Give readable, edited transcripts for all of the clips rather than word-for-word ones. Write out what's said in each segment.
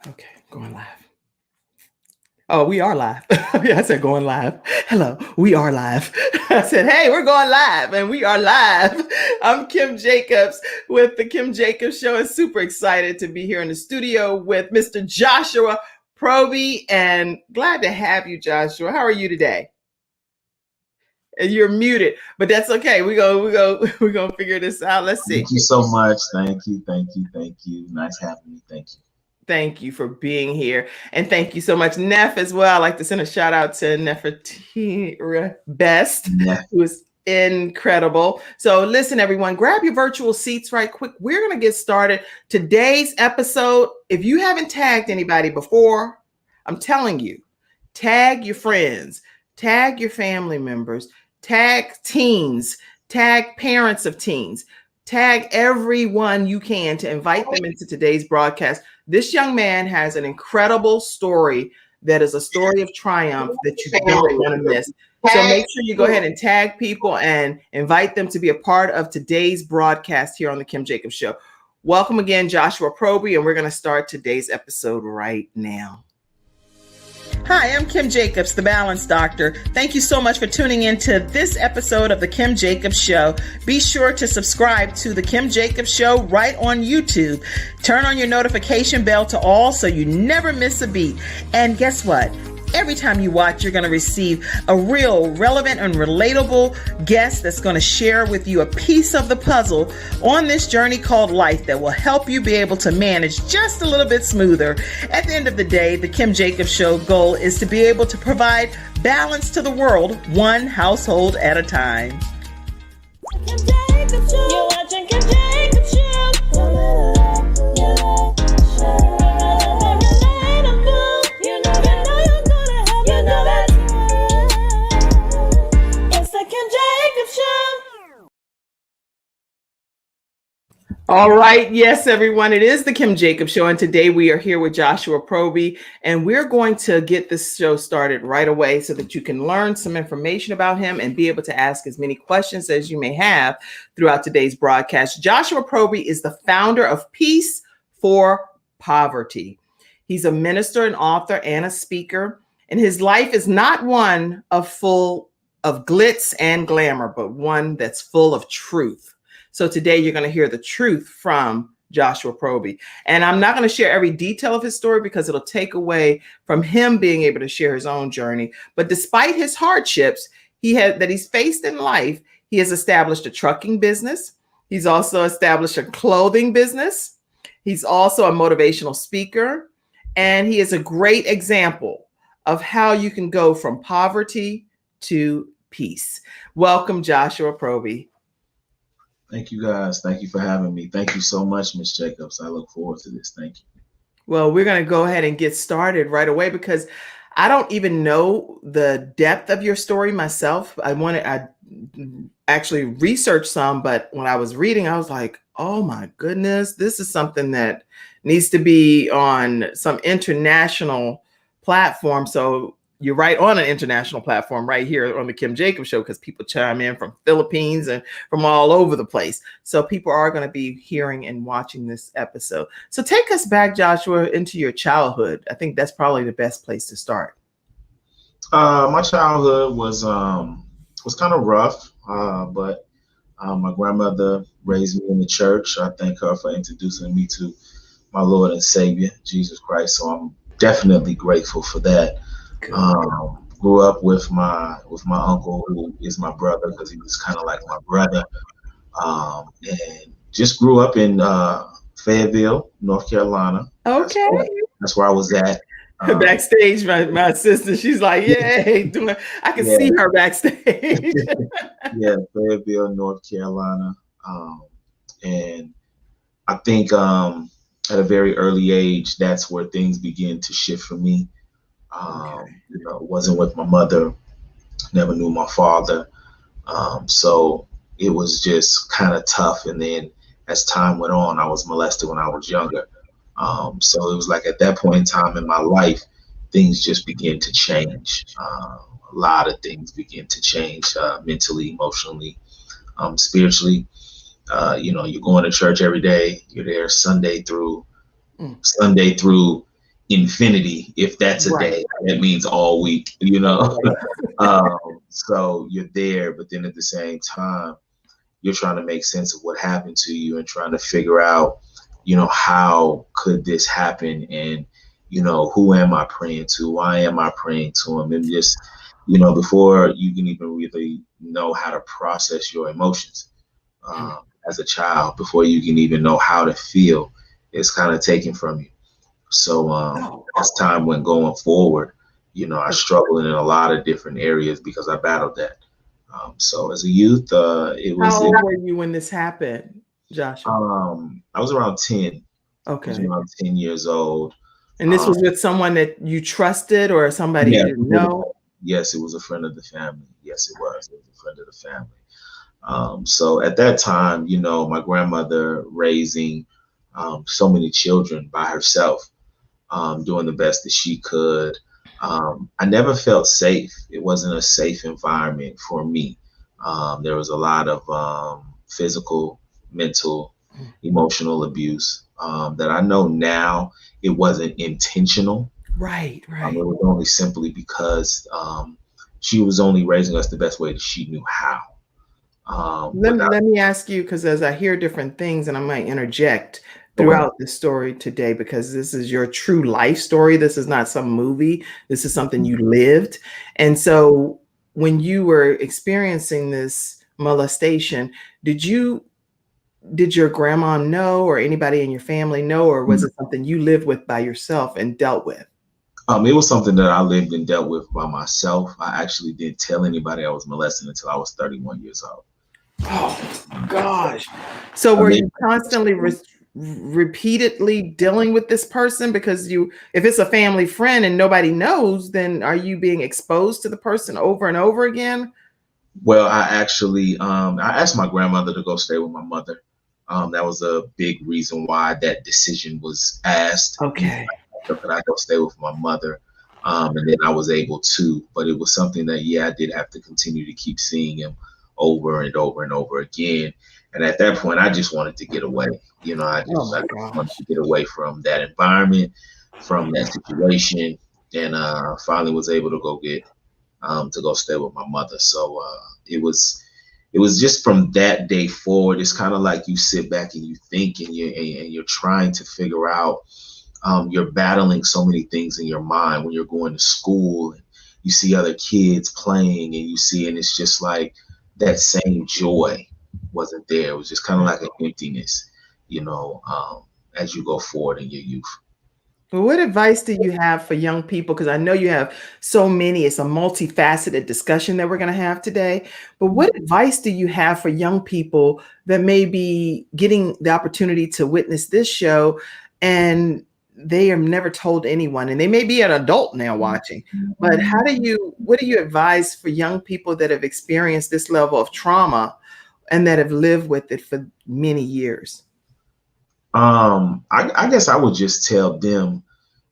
Okay, going live. Oh, we are live. Yeah, I said going live. Hello, we are live. I said, hey, we're going live, and we are live. I'm Kim Jacobs with the Kim Jacobs Show, and super excited to be here in the studio with Mr. Joshua Proby, and glad to have you, Joshua. How are you today? And you're muted, but that's okay. We're gonna figure this out. Let's see. Thank you so much. Thank you. Nice having me. Thank you. Thank you for being here. And thank you so much, Neff, as well. I'd like to send a shout out to Nefertiti Best, who is incredible. So listen, everyone, grab your virtual seats right quick. We're going to get started. Today's episode, if you haven't tagged anybody before, I'm telling you, tag your friends, tag your family members, tag teens, tag parents of teens, tag everyone you can to invite them into today's broadcast. This young man has an incredible story that is a story of triumph that you don't want to miss. So make sure you go ahead and tag people and invite them to be a part of today's broadcast here on the Kim Jacobs Show. Welcome again, Joshua Proby, and we're going to start today's episode right now. Hi, I'm Kim Jacobs, the Balanced Doctor. Thank you so much for tuning in to this episode of the Kim Jacobs Show. Be sure to subscribe to the Kim Jacobs Show right on YouTube. Turn on your notification bell to all so you never miss a beat. And guess what? Every time you watch, you're going to receive a real relevant and relatable guest that's going to share with you a piece of the puzzle on this journey called life that will help you be able to manage just a little bit smoother. At the end of the day, the Kim Jacobs Show goal is to be able to provide balance to the world, one household at a time. Kim Jacobs Show. You're watching Kim Jacobs Show. All right. Yes, everyone. It is the Kim Jacobs Show. And today we are here with Joshua Proby. And we're going to get this show started right away so that you can learn some information about him and be able to ask as many questions as you may have throughout today's broadcast. Joshua Proby is the founder of Peace for Poverty. He's a minister, an author, and a speaker. And his life is not one full of glitz and glamour, but one that's full of truth. So today you're going to hear the truth from Joshua Proby. And I'm not going to share every detail of his story because it'll take away from him being able to share his own journey. But despite his hardships he's faced in life, he has established a trucking business. He's also established a clothing business. He's also a motivational speaker. And he is a great example of how you can go from poverty to peace. Welcome, Joshua Proby. Thank you, guys. Thank you for having me. Thank you so much, Ms. Jacobs. I look forward to this. Thank you. Well, we're going to go ahead and get started right away because I don't even know the depth of your story myself. I actually researched some, but when I was reading, I was like, oh my goodness, this is something that needs to be on some international platform. So you're right on an international platform right here on the Kim Jacobs Show because people chime in from Philippines and from all over the place. So people are going to be hearing and watching this episode. So take us back, Joshua, into your childhood. I think that's probably the best place to start. My childhood was kind of rough, but my grandmother raised me in the church. I thank her for introducing me to my Lord and Savior, Jesus Christ. So I'm definitely grateful for that. Grew up with my uncle, who is my brother because he was kind of like my brother, and just grew up in Fayetteville, North Carolina. Okay, that's where I was at. Backstage, my sister, she's like, "Yay!" I can see her backstage. Yeah, Fayetteville, North Carolina, and I think at a very early age, that's where things began to shift for me. Wasn't with my mother, never knew my father. So it was just kind of tough. And then as time went on, I was molested when I was younger. So it was like at that point in time in my life, things just began to change. A lot of things began to change mentally, emotionally, spiritually. You're going to church every day. You're there Sunday through infinity. If that's a Right. day, that means all week, you know. Right. So you're there, but then at the same time, you're trying to make sense of what happened to you and trying to figure out, how could this happen? And, who am I praying to? Why am I praying to him? And just, before you can even really know how to process your emotions as a child, before you can even know how to feel, it's kind of taken from you. So Oh, as time went going forward, I struggled in a lot of different areas because I battled that. So as a youth, how old were you when this happened, Joshua? I was around 10. I was Okay. around 10 years old. And this was with someone that you trusted or somebody you Yeah, didn't know? yes, it was a friend of the family. Yes, it was. It was a friend of the family. So at that time, my grandmother raising so many children by herself, doing the best that she could. I never felt safe. It wasn't a safe environment for me. There was a lot of physical, mental, emotional abuse that I know now it wasn't intentional. Right, It right. was only simply because she was only raising us the best way that she knew how. Without Let me ask you, because as I hear different things, and I might interject okay. throughout this story today, because this is your true life story. This is not some movie. This is something you lived. And so when you were experiencing this molestation, did you did your grandma know or anybody in your family know, or was it something you lived with by yourself and dealt with? It was something that I lived and dealt with by myself. I actually didn't tell anybody I was molested until I was 31 years old. Oh gosh. So I were made you constantly repeatedly dealing with this person because if it's a family friend and nobody knows, then are you being exposed to the person over and over again? Well, I actually I asked my grandmother to go stay with my mother. That was a big reason why that decision was asked. Okay. Could I go stay with my mother? And then I was able to, but it was something that, yeah, I did have to continue to keep seeing him over and over and over again. And at that point, I just wanted to get away. Oh I my just wanted gosh. to get away from that environment, from that situation, and finally was able to go get to go stay with my mother. So it was just from that day forward. It's kind of like you sit back and you think and you're trying to figure out. You're battling so many things in your mind when you're going to school and you see other kids playing and and it's just like that same joy wasn't there. It was just kind of like an emptiness, as you go forward in your youth. Well, what advice do you have for young people? Because I know you have so many. It's a multifaceted discussion that we're going to have today. But what advice do you have for young people that may be getting the opportunity to witness this show and they have never told anyone, and they may be an adult now watching? But what do you advise for young people that have experienced this level of trauma and that have lived with it for many years? I guess I would just tell them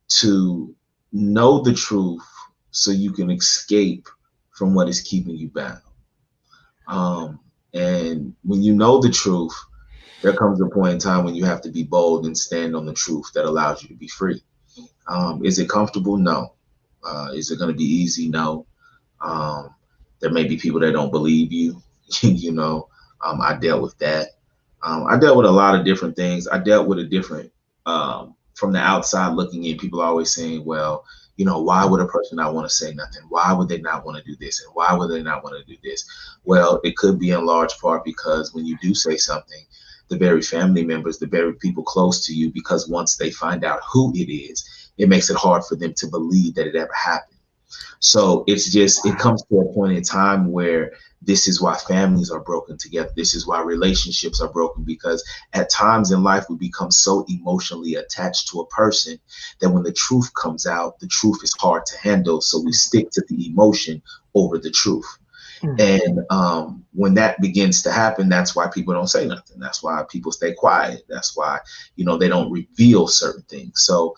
to know the truth so you can escape from what is keeping you bound. And when you know the truth, there comes a point in time when you have to be bold and stand on the truth that allows you to be free. Is it comfortable? No. Is it going to be easy? No. Um, there may be people that don't believe you. I dealt with that. I dealt with a lot of different things. I dealt with a different, from the outside looking in, people are always saying, well, why would a person not want to say nothing? Why would they not want to do this? And why would they not want to do this? Well, it could be in large part because when you do say something, the very family members, the very people close to you, because once they find out who it is, it makes it hard for them to believe that it ever happened. So it comes to a point in time where this is why families are broken together. This is why relationships are broken, because at times in life we become so emotionally attached to a person that when the truth comes out, the truth is hard to handle. So we stick to the emotion over the truth. Mm. And when that begins to happen, that's why people don't say nothing. That's why people stay quiet. That's why, they don't reveal certain things. So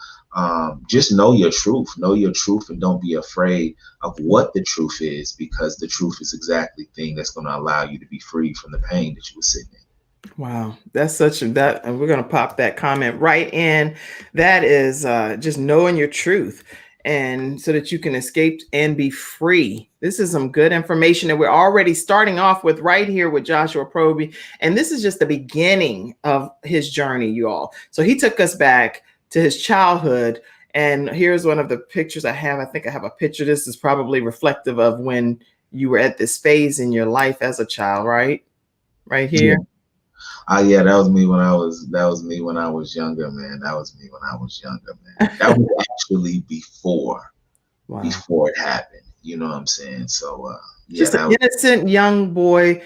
just know your truth, and don't be afraid of what the truth is, because the truth is exactly the thing that's going to allow you to be free from the pain that you were sitting in. Wow, that's such a that, and we're gonna pop that comment right in. That is just knowing your truth, and so that you can escape and be free. This is some good information that we're already starting off with right here with Joshua Proby, and this is just the beginning of his journey, you all. So he took us back to his childhood, and here's one of the pictures I have. I think I have a picture. This is probably reflective of when you were at this phase in your life as a child, right? Right here. Yeah. Yeah, that was me when I was younger, man. That was me when I was younger, man. That was actually Wow. before it happened. You know what I'm saying? So yeah, Just an that was, innocent young boy,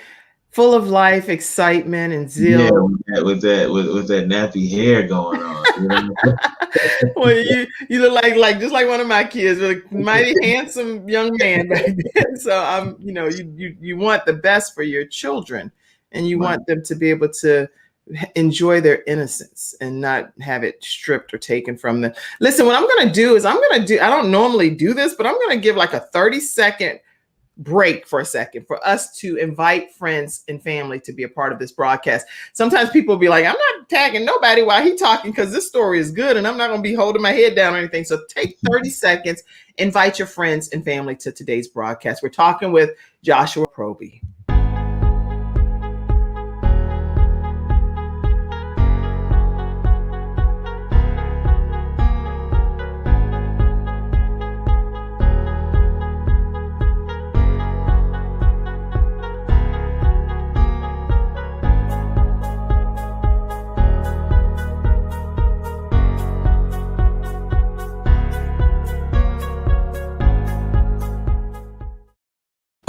full of life, excitement, and yeah, zeal. with that nappy hair going on. You know? Well, you look like just like one of my kids, a mighty handsome young man back then. So you want the best for your children, and you Right. want them to be able to enjoy their innocence and not have it stripped or taken from them. Listen, what I'm going to do is I don't normally do this, but I'm going to give like a 30-second break for a second for us to invite friends and family to be a part of this broadcast. Sometimes people will be like, I'm not tagging nobody while he's talking because this story is good and I'm not going to be holding my head down or anything. So take 30 seconds, invite your friends and family to today's broadcast. We're talking with Joshua Proby.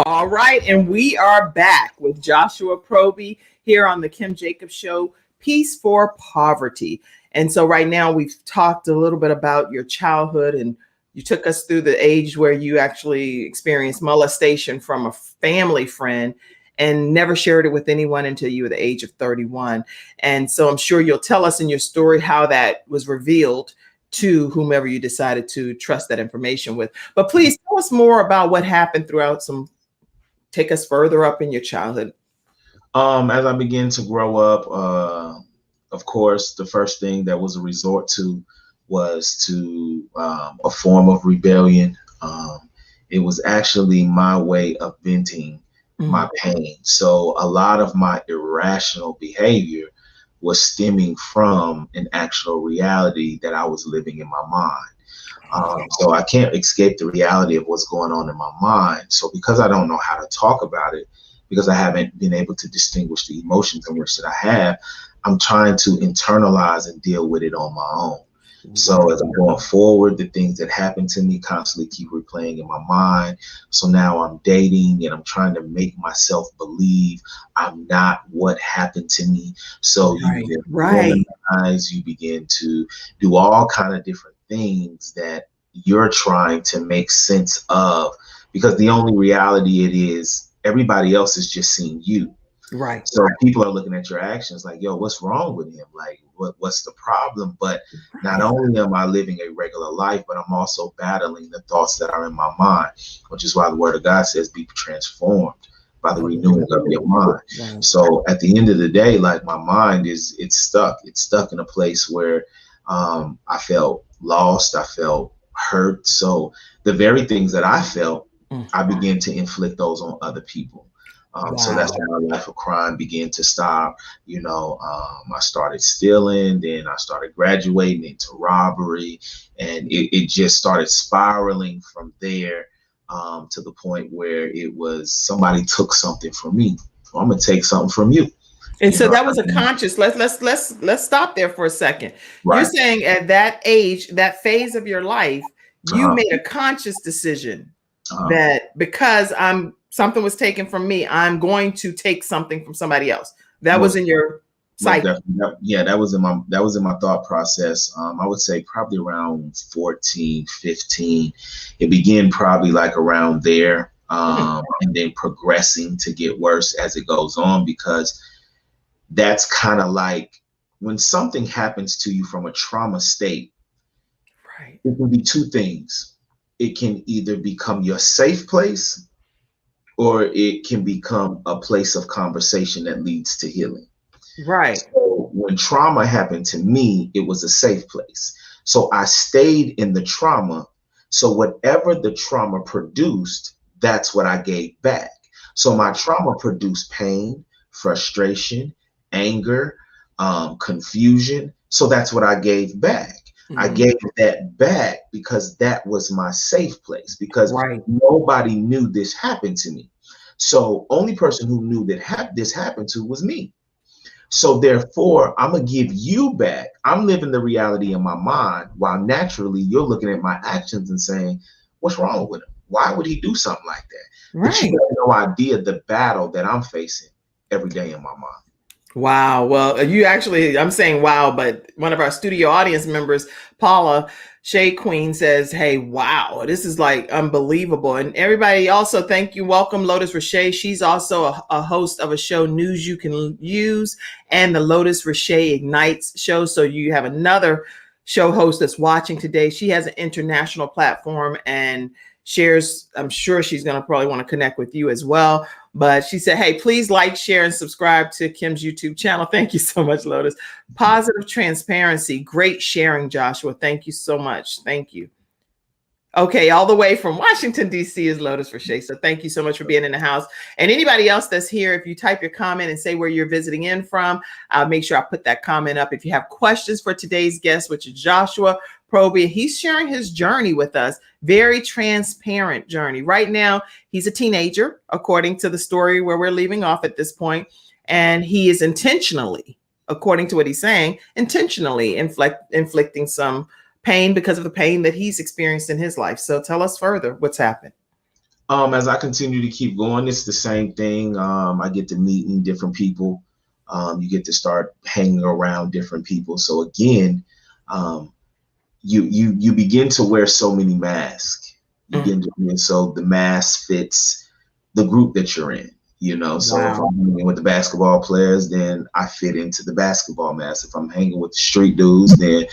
All right, and we are back with Joshua Proby here on the Kim Jacobs Show, Peace for Poverty. And so right now we've talked a little bit about your childhood, and you took us through the age where you actually experienced molestation from a family friend and never shared it with anyone until you were the age of 31. And so I'm sure you'll tell us in your story how that was revealed to whomever you decided to trust that information with. But please tell us more about what happened throughout take us further up in your childhood. As I began to grow up, of course, the first thing that was a resort to was to a form of rebellion. It was actually my way of venting my pain. So a lot of my irrational behavior was stemming from an actual reality that I was living in my mind. So I can't escape the reality of what's going on in my mind. So because I don't know how to talk about it, because I haven't been able to distinguish the emotions in which that I have, I'm trying to internalize and deal with it on my own. So as I'm going forward, the things that happen to me constantly keep replaying in my mind. So now I'm dating and I'm trying to make myself believe I'm not what happened to me. So you begin to organize, you begin to do all kind of different things that you're trying to make sense of, because the only reality it is everybody else is just seeing you. Right. So people are looking at your actions like, yo, what's wrong with him? Like, what's the problem? But not only am I living a regular life, but I'm also battling the thoughts that are in my mind, which is why the word of God says, be transformed by the renewing of your mind. Right. So at the end of the day, like my mind it's stuck in a place where I felt lost. I felt hurt. So the very things that I felt, I began to inflict those on other people. So that's when my life of crime began to stop. I started stealing, then I started graduating into robbery, and it just started spiraling from there to the point where it was somebody took something from me. Well, I'm gonna take something from you. And so that was a conscious. Let's stop there for a second. Right. You're saying at that age, that phase of your life, you made a conscious decision that because something was taken from me, I'm going to take something from somebody else. That was in your psyche. Yeah, that was in my thought process. I would say probably around 14, 15. It began probably like around there, and then progressing to get worse as it goes on, because that's kind of like when something happens to you from a trauma state, right? It can be two things. It can either become your safe place, or it can become a place of conversation that leads to healing. Right. So when trauma happened to me, it was a safe place. So I stayed in the trauma. So whatever the trauma produced, that's what I gave back. So my trauma produced pain, frustration, anger, confusion. So that's what I gave back. I gave that back because that was my safe place, because Right. nobody knew this happened to me. So only person who knew that this happened to was me. So therefore, I'm gonna give you back. I'm living the reality in my mind, while naturally you're looking at my actions and saying, "What's wrong with him? Why would he do something like that?" But you Right. have no idea the battle that I'm facing every day in my mind. Wow. Well, you actually, I'm saying wow, but one of our studio audience members, Paula Shea Queen, says, "Hey, wow, this is like unbelievable." And everybody also, thank you. Welcome, Lotus Rashay. She's also a host of a show, News You Can Use, and the Lotus Rashay Ignites show. So you have another show host that's watching today. She has an international platform and shares, I'm sure she's going to probably want to connect with you as well. But she said, hey, please like, share, and subscribe to Kim's YouTube channel. Thank you so much, Lotus. Positive transparency. Great sharing, Joshua. Thank you so much. Thank you. Okay, all the way from Washington, D.C. is Lotus Rashay. So thank you so much for being in the house. And anybody else that's here, if you type your comment and say where you're visiting in from, I'll make sure I put that comment up. If you have questions for today's guest, which is Joshua Proby, he's sharing his journey with us. Very transparent journey. Right now, he's a teenager, according to the story where we're leaving off at this point. And he is intentionally, according to what he's saying, intentionally inflicting some pain because of the pain that he's experienced in his life. So tell us further what's happened. As I continue to keep going, it's the same thing. I get to meeting different people. You get to start hanging around different people. So again, you begin to wear so many masks. And so the mask fits the group that you're in. You know, so if I'm hanging with the basketball players, then I fit into the basketball mask. If I'm hanging with the street dudes, then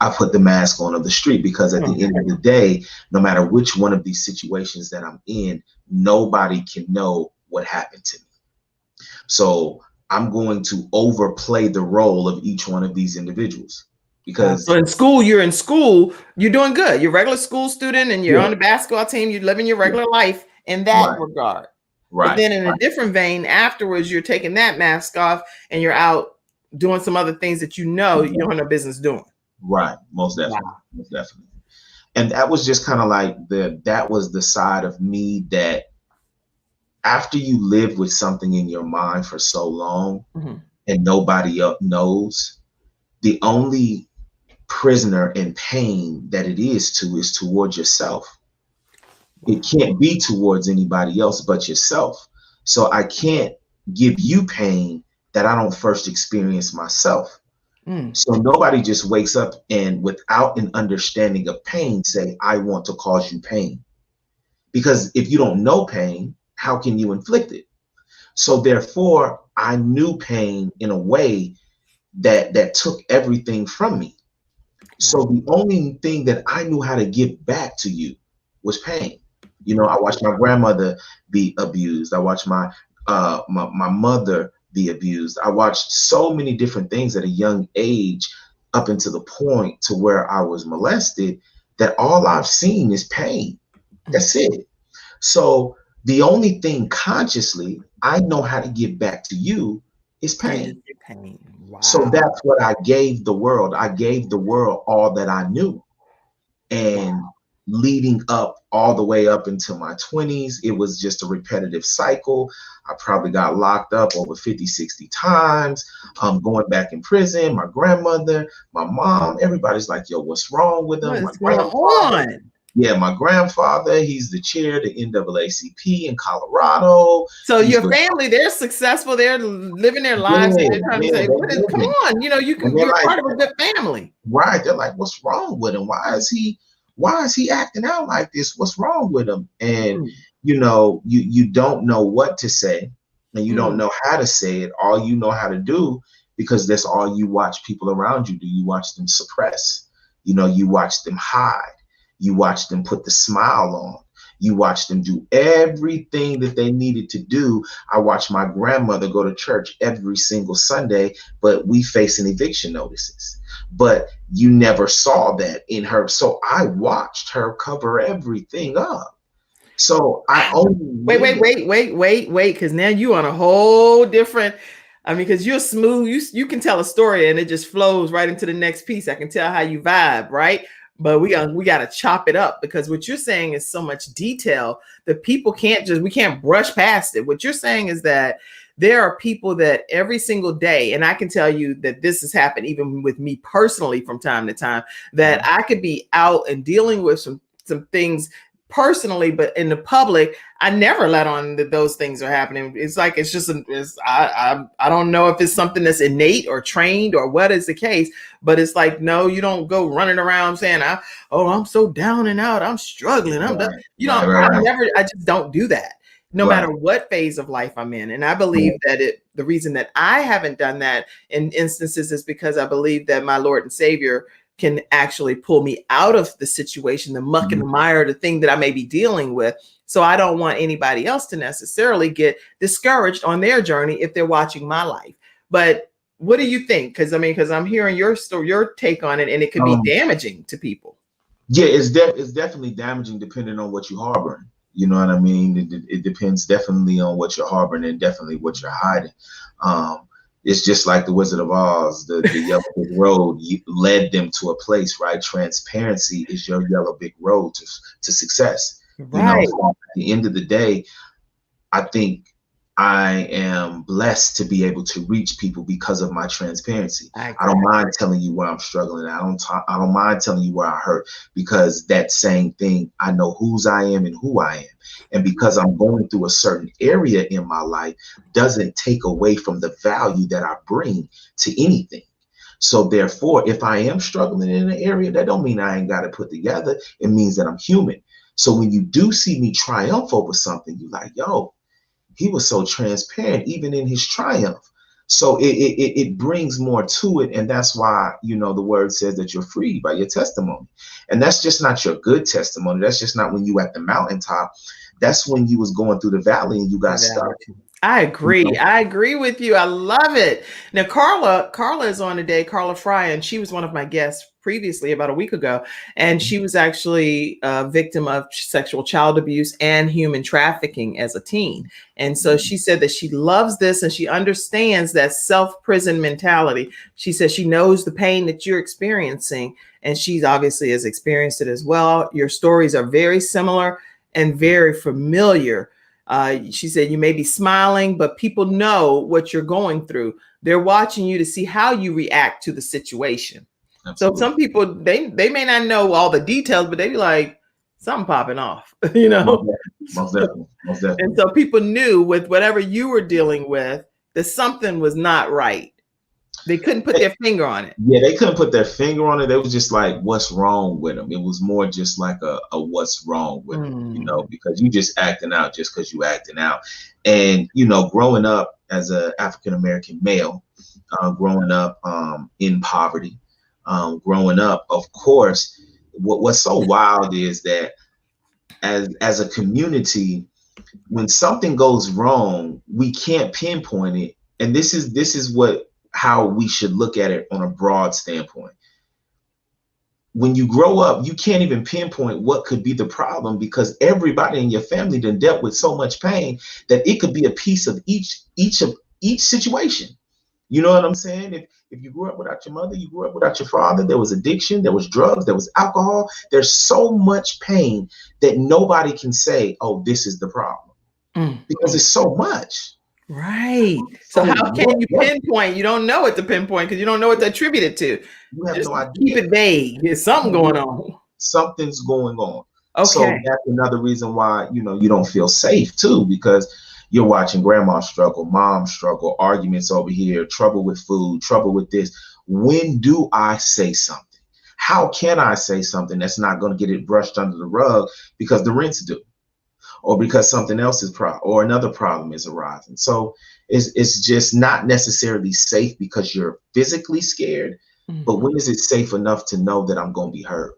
I put the mask on of the street, because at the end of the day, no matter which one of these situations that I'm in, nobody can know what happened to me. So I'm going to overplay the role of each one of these individuals. Because so in school, you're doing good. You're a regular school student and you're on the basketball team. You're living your regular life in that regard. But then in a different vein, afterwards, you're taking that mask off and you're out doing some other things that you don't have no business doing. Right. Most definitely. Most definitely. And that was just kind of like that was the side of me that after you live with something in your mind for so long and nobody else knows, the only prisoner in pain that it is towards yourself. It can't be towards anybody else but yourself. So I can't give you pain that I don't first experience myself. So nobody just wakes up and without an understanding of pain say, I want to cause you pain. Because if you don't know pain, how can you inflict it? So therefore, I knew pain in a way that took everything from me. So the only thing that I knew how to give back to you was pain. You know, I watched my grandmother be abused. I watched my mother be abused. I watched so many different things at a young age, up until the point to where I was molested, that all I've seen is pain. That's it. So the only thing consciously I know how to give back to you is pain. Wow. So that's what I gave the world. I gave the world all that I knew. And leading up all the way up into my 20s, it was just a repetitive cycle. I probably got locked up over 50, 60 times. Going back in prison, my grandmother, my mom, everybody's like, yo, what's wrong with them? What's going on? Yeah, my grandfather, he's the chair of the NAACP in Colorado. So your family, they're successful. They're living their lives. And they're trying to say, come on, you know, you're like, part of a good family. Right. They're like, what's wrong with him? Why is he acting out like this? What's wrong with him? And, you know, you don't know what to say, and you don't know how to say it. All you know how to do, because that's all you watch people around you do. You watch them suppress. You know, you watch them hide. You watch them put the smile on. You watched them do everything that they needed to do. I watched my grandmother go to church every single Sunday, but we facing eviction notices. But you never saw that in her. So I watched her cover everything up. So I only wait, because now you on a whole different. I mean, because you're smooth, you can tell a story and it just flows right into the next piece. I can tell how you vibe, right? But we got to chop it up, because what you're saying is so much detail that people we can't brush past it. What you're saying is that there are people that every single day, and I can tell you that this has happened even with me personally from time to time, that I could be out and dealing with some things personally, but in the public, I never let on that those things are happening. It's like, it's just, I don't know if it's something that's innate or trained or what is the case, but it's like, no, you don't go running around saying, I'm so down and out, I'm struggling. I just don't do that, no matter what phase of life I'm in. And I believe that the reason that I haven't done that in instances is because I believe that my Lord and Savior can actually pull me out of the situation, the muck and the mire, the thing that I may be dealing with. So I don't want anybody else to necessarily get discouraged on their journey if they're watching my life. But what do you think? Because I'm hearing your story, your take on it, and it could be damaging to people. Yeah, it's definitely damaging depending on what you're harboring. You know what I mean? It depends definitely on what you're harboring and definitely what you're hiding. It's just like the Wizard of Oz, the yellow brick road led them to a place, right? Transparency is your yellow brick road to success. Right. You know, at the end of the day, I think I am blessed to be able to reach people because of my transparency. I don't mind telling you where I'm struggling. I don't mind telling you where I hurt, because that same thing, I know whose I am and who I am. And because I'm going through a certain area in my life doesn't take away from the value that I bring to anything. So therefore, if I am struggling in an area, that don't mean I ain't got to put together. It means that I'm human. So when you do see me triumph over something, you're like, yo, he was so transparent, even in his triumph. So it brings more to it. And that's why, the word says that you're free by your testimony. And that's just not your good testimony. That's just not when you at the mountaintop. That's when you was going through the valley and you got stuck. I agree. I agree with you. I love it. Now, Carla is on today, Carla Fry, and she was one of my guests previously about a week ago. And she was actually a victim of sexual child abuse and human trafficking as a teen. And so she said that she loves this and she understands that self-prison mentality. She says she knows the pain that you're experiencing, and she's obviously has experienced it as well. Your stories are very similar and very familiar. She said, you may be smiling, but people know what you're going through. They're watching you to see how you react to the situation. Absolutely. So some people, they may not know all the details, but they be like, something popping off, Most definitely. And so people knew with whatever you were dealing with, that something was not right. They couldn't put their finger on it. Yeah, they couldn't put their finger on it. It was just like, what's wrong with them? It was more just like a what's wrong with them, because you just acting out just because you acting out. And, growing up as an African-American male, growing up in poverty, growing up, of course, what's so wild is that as a community, when something goes wrong, we can't pinpoint it. And this is how we should look at it on a broad standpoint. When you grow up, you can't even pinpoint what could be the problem, because everybody in your family done dealt with so much pain that it could be a piece of each situation. You know what I'm saying? If you grew up without your mother, you grew up without your father, there was addiction, there was drugs, there was alcohol. There's so much pain that nobody can say, oh, this is the problem, because it's so much. Right. So how can you pinpoint? You don't know what to pinpoint because you don't know what to attribute it to. You have no idea. Keep it vague. There's something going on. Something's going on. Okay. So that's another reason why, you don't feel safe too, because you're watching grandma struggle, mom struggle, arguments over here, trouble with food, trouble with this. When do I say something? How can I say something that's not going to get it brushed under the rug because the rent's due? Or because something else is or another problem is arising. So it's just not necessarily safe because you're physically scared, but when is it safe enough to know that I'm going to be heard?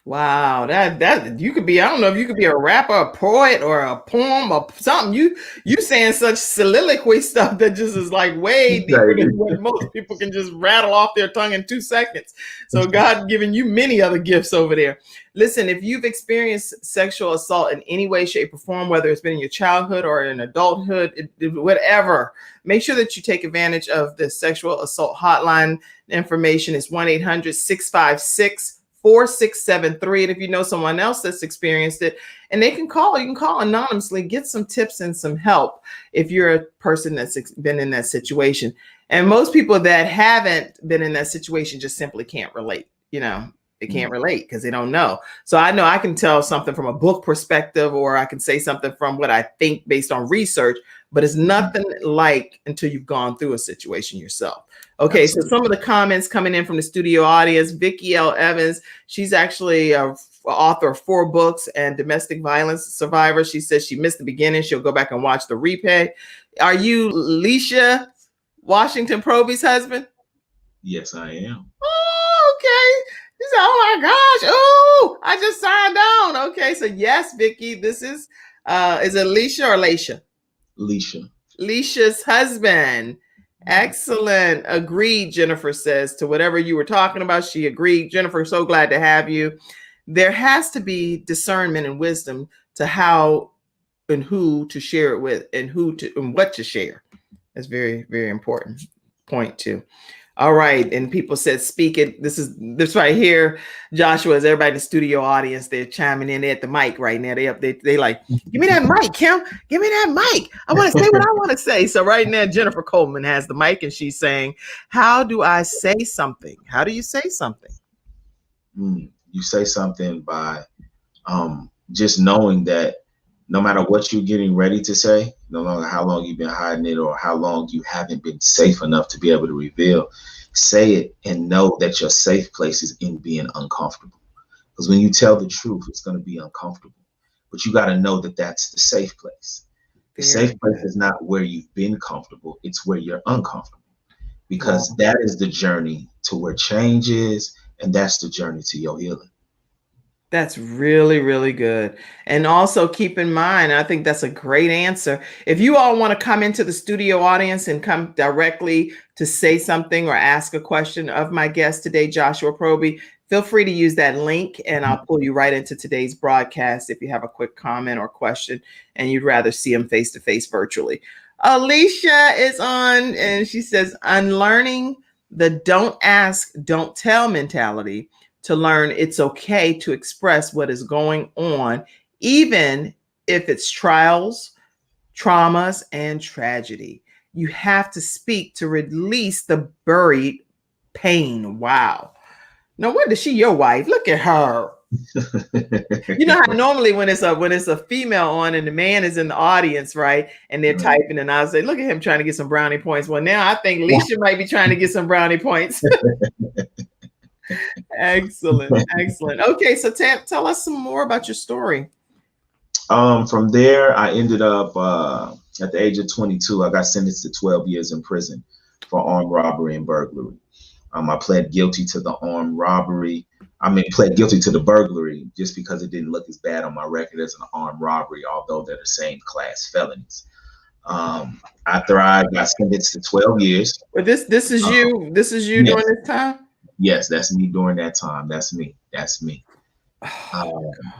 Wow, that you could be, I don't know if you could be a rapper, a poet, or a poem or something. You saying such soliloquy stuff that just is like way deeper than what most people can just rattle off their tongue in 2 seconds. So God giving you many other gifts over there. Listen, if you've experienced sexual assault in any way, shape, or form, whether it's been in your childhood or in adulthood, whatever, make sure that you take advantage of the sexual assault hotline. Information is 1-800-656 4673. And if you know someone else that's experienced it, and they can call, you can call anonymously, get some tips and some help if you're a person that's been in that situation. And most people that haven't been in that situation just simply can't relate. They can't relate because they don't know. So I know I can tell something from a book perspective, or I can say something from what I think based on research, but it's nothing like until you've gone through a situation yourself. Okay, absolutely. So some of the comments coming in from the studio audience, Vicki L. Evans, she's actually an author of 4 books and domestic violence survivor. She says she missed the beginning. She'll go back and watch the replay. Are you Leisha Washington Proby's husband? Yes, I am. Oh, okay. He said, oh my gosh. Oh, I just signed on. Okay, so yes, Vicki, this is it Leisha or Leisha? Leisha. Leisha's husband. Excellent. Agreed, Jennifer says. To whatever you were talking about, she agreed. Jennifer, so glad to have you. There has to be discernment and wisdom to how and who to share it with, and who to and what to share. That's very, very important point too. All right. And people said, speak it. This right here, Joshua, is everybody in the studio audience. They're chiming in at the mic right now. They like, give me that mic, Kim. Give me that mic. I want to say what I want to say. So right now, Jennifer Coleman has the mic and she's saying, how do I say something? How do you say something? You say something by just knowing that no matter what you're getting ready to say, no matter how long you've been hiding it or how long you haven't been safe enough to be able to reveal, say it and know that your safe place is in being uncomfortable. Because when you tell the truth, it's going to be uncomfortable. But you got to know that that's the safe place. The safe place is not where you've been comfortable. It's where you're uncomfortable. Because that is the journey to where change is, and that's the journey to your healing. That's really, really good. And also keep in mind, I think that's a great answer. If you all want to come into the studio audience and come directly to say something or ask a question of my guest today, Joshua Proby, feel free to use that link and I'll pull you right into today's broadcast if you have a quick comment or question and you'd rather see him face to face virtually. Alicia is on and she says, unlearning the don't ask, don't tell mentality to learn it's okay to express what is going on, even if it's trials, traumas, and tragedy. You have to speak to release the buried pain. Wow. No wonder she your wife. Look at her. You know how normally when it's a female on and the man is in the audience, right? And they're typing, and I'll say, look at him trying to get some brownie points. Well, now I think Leisha might be trying to get some brownie points. Excellent. Okay, so tell us some more about your story. From there, I ended up at the age of 22. I got sentenced to 12 years in prison for armed robbery and burglary. I pled guilty to the armed robbery. Pled guilty to the burglary just because it didn't look as bad on my record as an armed robbery, although they're the same class felonies. After I got sentenced to 12 years. But this is you. This is you during this time. Yes, that's me during that time. That's me.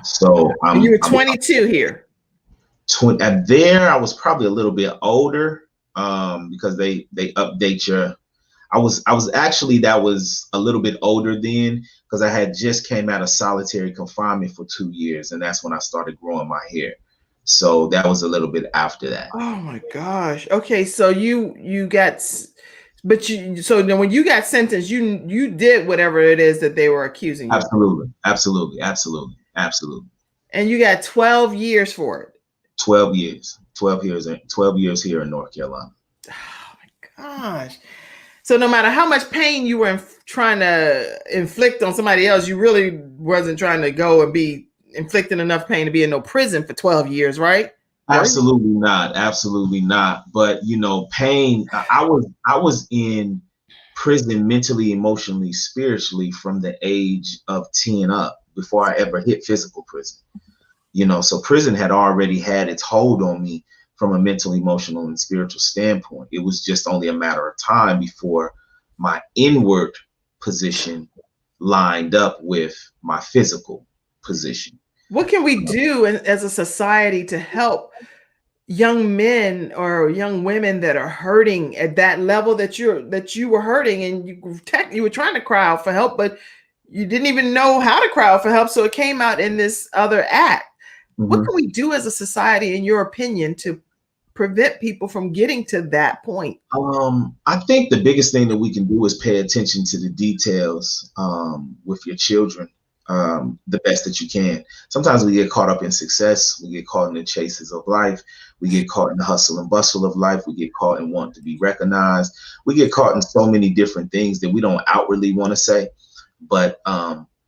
So you were 22 here. There, I was probably a little bit older because they update your. I was actually, that was a little bit older then because I had just came out of solitary confinement for 2 years, and that's when I started growing my hair. So that was a little bit after that. Oh my gosh. Okay, so you got. But so then when you got sentenced, you did whatever it is that they were accusing you. Absolutely. And you got 12 years for it. 12 years here in North Carolina. Oh my gosh. So no matter how much pain you were trying to inflict on somebody else, you really wasn't trying to go and be inflicting enough pain to be in no prison for 12 years, right? Absolutely not. But pain. I was in prison mentally, emotionally, spiritually from the age of 10 up before I ever hit physical prison. So prison had already had its hold on me from a mental, emotional, and spiritual standpoint. It was just only a matter of time before my inward position lined up with my physical position. What can we do as a society to help young men or young women that are hurting at that level that you were hurting, and you were trying to cry out for help, but you didn't even know how to cry out for help, so it came out in this other act? What can we do as a society, in your opinion, to prevent people from getting to that point? I think the biggest thing that we can do is pay attention to the details with your children the best that you can. Sometimes we get caught up in success. We get caught in the chases of life. We get caught in the hustle and bustle of life. We get caught in wanting to be recognized. We get caught in so many different things that we don't outwardly want to say, but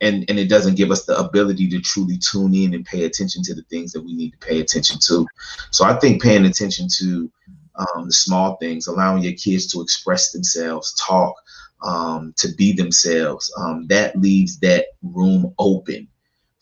and it doesn't give us the ability to truly tune in and pay attention to the things that we need to pay attention to. So I think paying attention to the small things, allowing your kids to express themselves, talk, to be themselves, that leaves that room open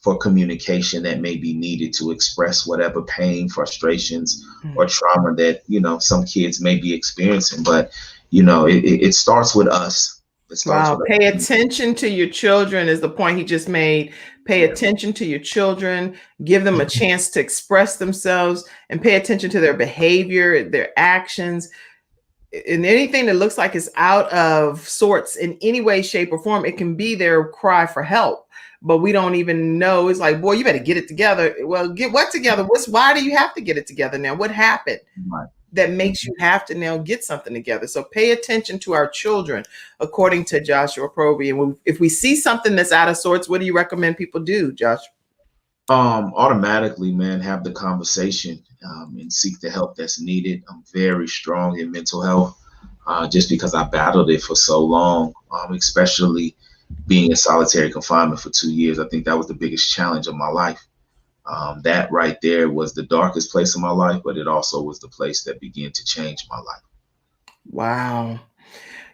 for communication that may be needed to express whatever pain, frustrations, or trauma that, some kids may be experiencing. But, it starts with us. Wow. Pay attention to your children is the point he just made. Pay attention to your children, give them a chance to express themselves, and pay attention to their behavior, their actions, and anything that looks like it's out of sorts in any way, shape, or form. It can be their cry for help, but we don't even know. It's like, boy, you better get it together. Well, get what together? Why do you have to get it together now? What happened that makes you have to now get something together? So pay attention to our children, according to Joshua Proby. And if we see something that's out of sorts, what do you recommend people do, Josh? Automatically, man, have the conversation and seek the help that's needed. I'm very strong in mental health just because I battled it for so long, especially being in solitary confinement for 2 years. I think that was the biggest challenge of my life. That right there was the darkest place in my life, but it also was the place that began to change my life. Wow.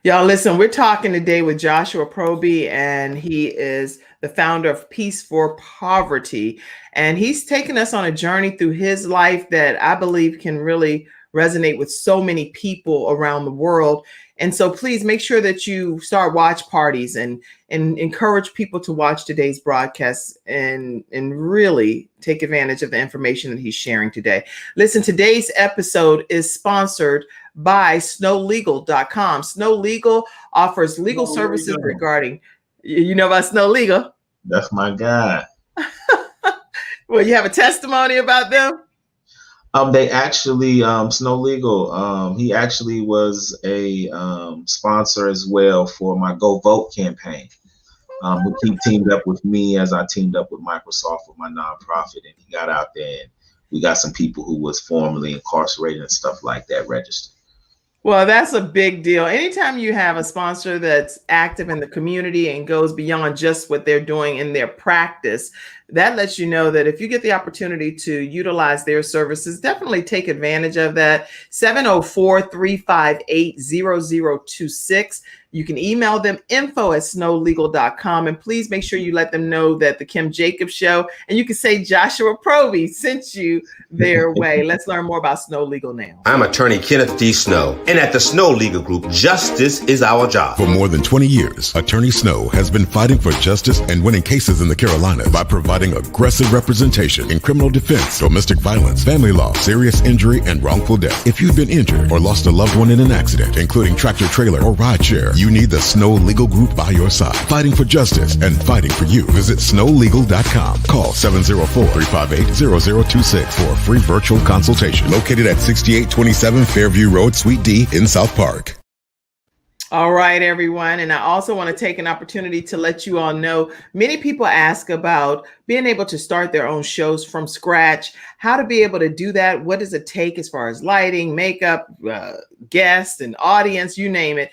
Y'all, listen, we're talking today with Joshua Proby, and he is the founder of Peace for Poverty. And he's taken us on a journey through his life that I believe can really resonate with so many people around the world. And so please make sure that you start watch parties and encourage people to watch today's broadcast and really take advantage of the information that he's sharing today. Listen, today's episode is sponsored by snowlegal.com. Snow Legal offers legal services regarding, you know about Snow Legal? That's my guy. Well, you have a testimony about them? They actually, Snow Legal, he actually was a sponsor as well for my Go Vote campaign. He teamed up with me as I teamed up with Microsoft with my nonprofit, and he got out there and we got some people who was formerly incarcerated and stuff like that registered. Well, that's a big deal. Anytime you have a sponsor that's active in the community and goes beyond just what they're doing in their practice, that lets you know that if you get the opportunity to utilize their services, definitely take advantage of that. 704-358-0026. You can email them info@snowlegal.com, and please make sure you let them know that the Kim Jacobs Show, and you can say Joshua Proby sent you their way. Let's learn more about Snow Legal now. I'm attorney Kenneth D. Snow, and at the Snow Legal Group, justice is our job. For more than 20 years, Attorney Snow has been fighting for justice and winning cases in the Carolinas by providing aggressive representation in criminal defense, domestic violence, family law, serious injury, and wrongful death. If you've been injured or lost a loved one in an accident, including tractor trailer or ride share, you need the Snow Legal Group by your side, fighting for justice and fighting for you. Visit snowlegal.com. Call 704-358-0026 for a free virtual consultation. Located at 6827 Fairview Road, Suite D in South Park. All right, everyone. And I also want to take an opportunity to let you all know, many people ask about being able to start their own shows from scratch, how to be able to do that. What does it take as far as lighting, makeup, guests, and audience, you name it.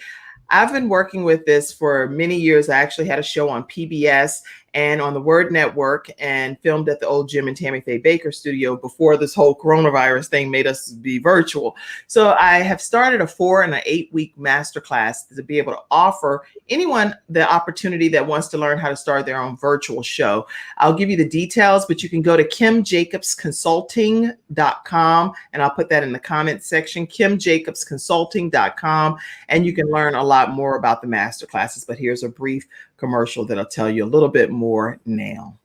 I've been working with this for many years. I actually had a show on PBS, and on the Word Network, and filmed at the old Jim and Tammy Faye Baker studio before this whole coronavirus thing made us be virtual. So I have started a 4 and an 8 week masterclass to be able to offer anyone the opportunity that wants to learn how to start their own virtual show. I'll give you the details, but you can go to Thekimjacobssconsulting.com, and I'll put that in the comments section, Thekimjacobssconsulting.com, and you can learn a lot more about the masterclasses. But here's a brief commercial that'll tell you a little bit more now.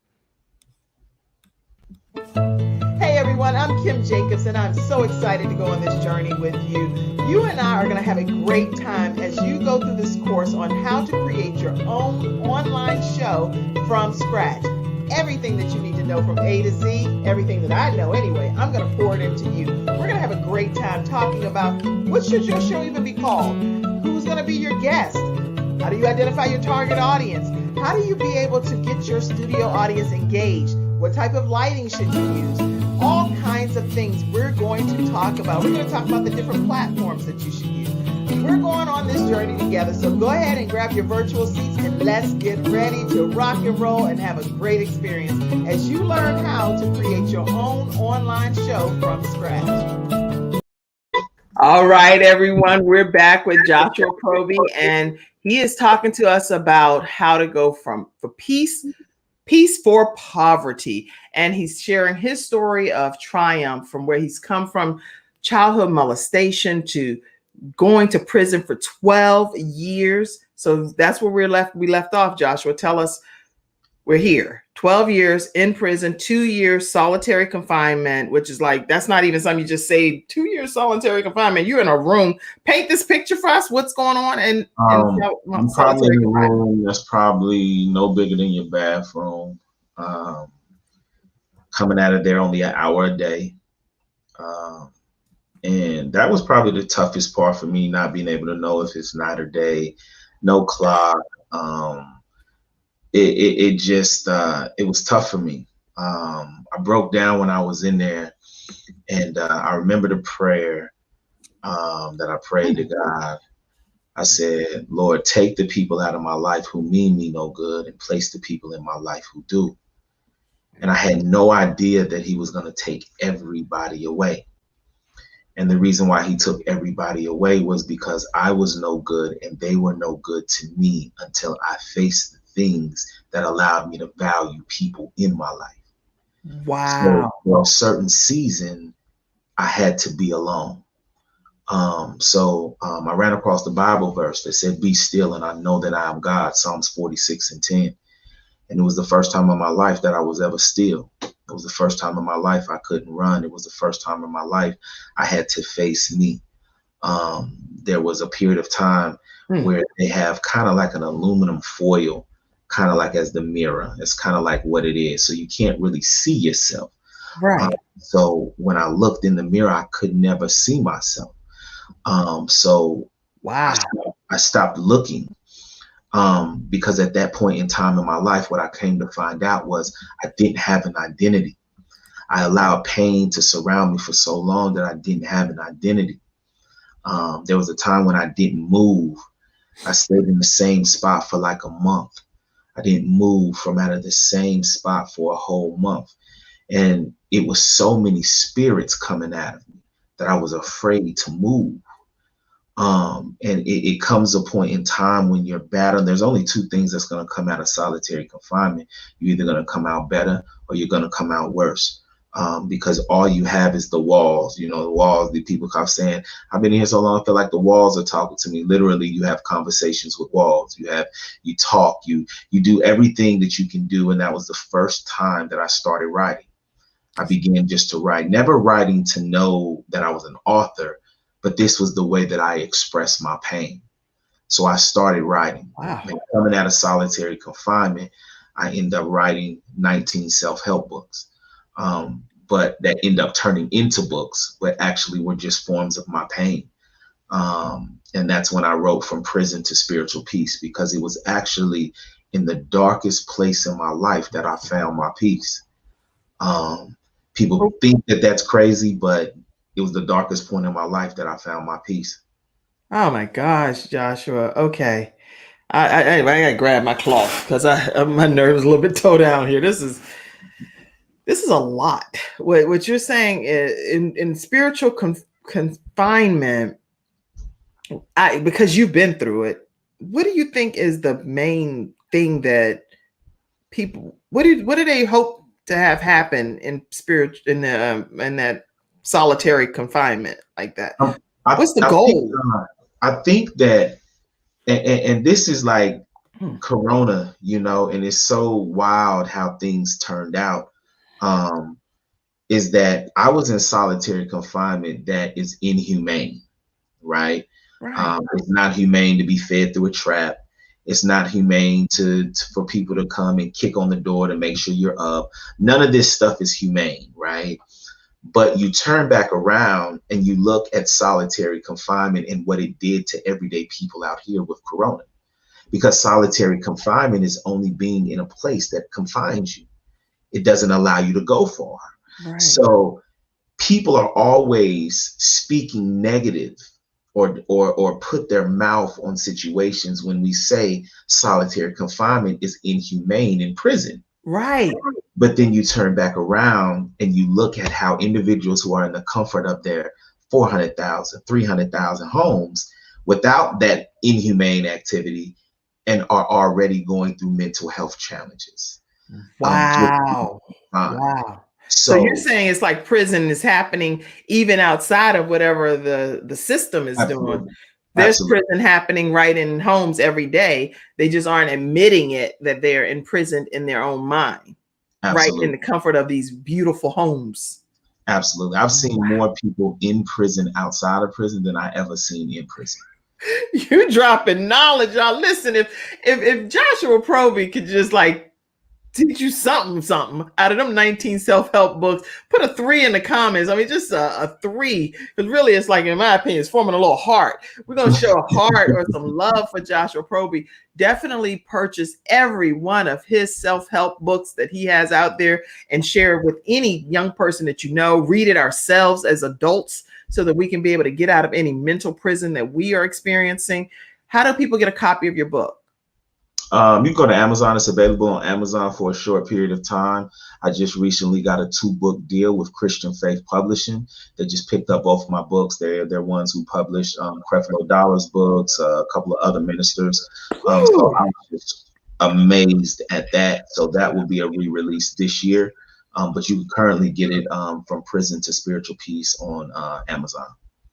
Hey everyone, I'm Kim Jacobs, and I'm so excited to go on this journey with you. You and I are going to have a great time as you go through this course on how to create your own online show from scratch. Everything that you need to know from A to Z, everything that I know anyway, I'm going to pour it into you. We're going to have a great time talking about what should your show even be called? Who's going to be your guest? How do you identify your target audience? How do you be able to get your studio audience engaged? What type of lighting should you use? All kinds of things we're going to talk about. We're going to talk about the different platforms that you should use. We're going on this journey together, so go ahead and grab your virtual seats and let's get ready to rock and roll and have a great experience as you learn how to create your own online show from scratch. All right, everyone, we're back with Joshua Proby, and he is talking to us about how to go from peace for poverty. And he's sharing his story of triumph from where he's come from, childhood molestation to going to prison for 12 years. So that's where we left off, Joshua. Tell us, we're here. 12 years in prison, 2 years solitary confinement, which is like, that's not even something you just say, 2 years solitary confinement. You're in a room. Paint this picture for us. What's going on? And I'm probably in a room that's probably no bigger than your bathroom. Coming out of there only an hour a day. And that was probably the toughest part for me, not being able to know if it's night or day, no clock. It was tough for me. I broke down when I was in there, and I remember the prayer that I prayed to God. I said, Lord, take the people out of my life who mean me no good and place the people in my life who do. And I had no idea that he was going to take everybody away. And the reason why he took everybody away was because I was no good and they were no good to me until I faced the things that allowed me to value people in my life. Wow. So for a certain season, I had to be alone. I ran across the Bible verse that said, be still and I know that I am God, Psalms 46:10. And it was the first time in my life that I was ever still. It was the first time in my life I couldn't run. It was the first time in my life I had to face me. There was a period of time where they have kind of like an aluminum foil, kind of like as the mirror. It's kind of like what it is. So you can't really see yourself. Right. So when I looked in the mirror, I could never see myself. Wow. I stopped looking. Because at that point in time in my life, what I came to find out was I didn't have an identity. I allowed pain to surround me for so long that I didn't have an identity. There was a time when I didn't move. I stayed in the same spot for like a month. I didn't move from out of the same spot for a whole month. And it was so many spirits coming out of me that I was afraid to move. And it comes a point in time when you're battling. There's only two things that's going to come out of solitary confinement. You're either going to come out better or you're going to come out worse. Because all you have is the walls. You know, the walls, the people kept saying, I've been here so long, I feel like the walls are talking to me. Literally, you have conversations with walls. You talk, you do everything that you can do. And that was the first time that I started writing. I began just to write, never writing to know that I was an author, but this was the way that I expressed my pain. So I started writing. Wow. And coming out of solitary confinement, I ended up writing 19 self-help books. But that ended up turning into books, but actually were just forms of my pain. And that's when I wrote From Prison to Spiritual Peace, because it was actually in the darkest place in my life that I found my peace. People think that that's crazy, but it was the darkest point in my life that I found my peace. Oh my gosh, Joshua. Okay. I gotta grab my cloth because my nerves a little bit toe down here. This is a lot. What you're saying is in spiritual confinement, because you've been through it. What do you think is the main thing that people? What do they hope to have happen in that solitary confinement like that? What's the goal? I think that, and this is like Corona, and it's so wild how things turned out. Is that I was in solitary confinement that is inhumane, right? It's not humane to be fed through a trap. It's not humane for people to come and kick on the door to make sure you're up. None of this stuff is humane, right? But you turn back around and you look at solitary confinement and what it did to everyday people out here with Corona. Because solitary confinement is only being in a place that confines you. It doesn't allow you to go far. Right. So people are always speaking negative or put their mouth on situations when we say solitary confinement is inhumane in prison. Right. But then you turn back around and you look at how individuals who are in the comfort of their 400,000, 300,000 homes without that inhumane activity and are already going through mental health challenges. Wow. Wow. So you're saying it's like prison is happening even outside of whatever the system is doing. There's prison happening right in homes every day. They just aren't admitting it that they're imprisoned in their own mind, right in the comfort of these beautiful homes. Absolutely. I've seen more people in prison outside of prison than I ever seen in prison. You dropping knowledge, y'all. Listen, if Joshua Proby could just like teach you something out of them 19 self-help books, put a 3 in the comments. I mean, just a 3, because really it's like, in my opinion, it's forming a little heart. We're going to show a heart or some love for Joshua Proby. Definitely purchase every one of his self-help books that he has out there and share it with any young person that you know. Read it ourselves as adults so that we can be able to get out of any mental prison that we are experiencing. How do people get a copy of your book? You can go to Amazon. It's available on Amazon for a short period of time. I just recently got a 2-book deal with Christian Faith Publishing. They just picked up both of my books. They're ones who published Creflo Dollar's books, a couple of other ministers. So I'm just amazed at that. So that will be a re-release this year. But you can currently get it from Prison to Spiritual Peace on Amazon.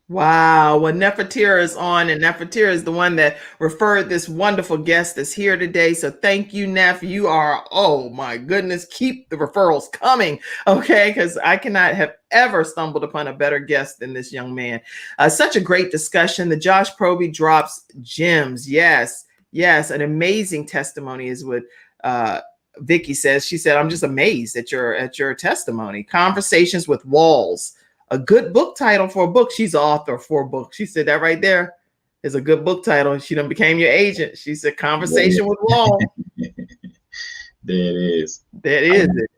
Wow. Well, Nefertira is on, and Nefertira is the one that referred this wonderful guest that's here today. So thank you, Nef. You are, oh my goodness, keep the referrals coming. Okay. Because I cannot have ever stumbled upon a better guest than this young man. Such a great discussion. The Josh Proby drops gems. Yes. Yes. An amazing testimony is what Vicky says. She said, I'm just amazed at your testimony. Conversations with Walls. A good book title for a book. She's the author of 4 books. She said that right there is a good book title. She done became your agent. She said Conversation with Wall. There it is. That is it.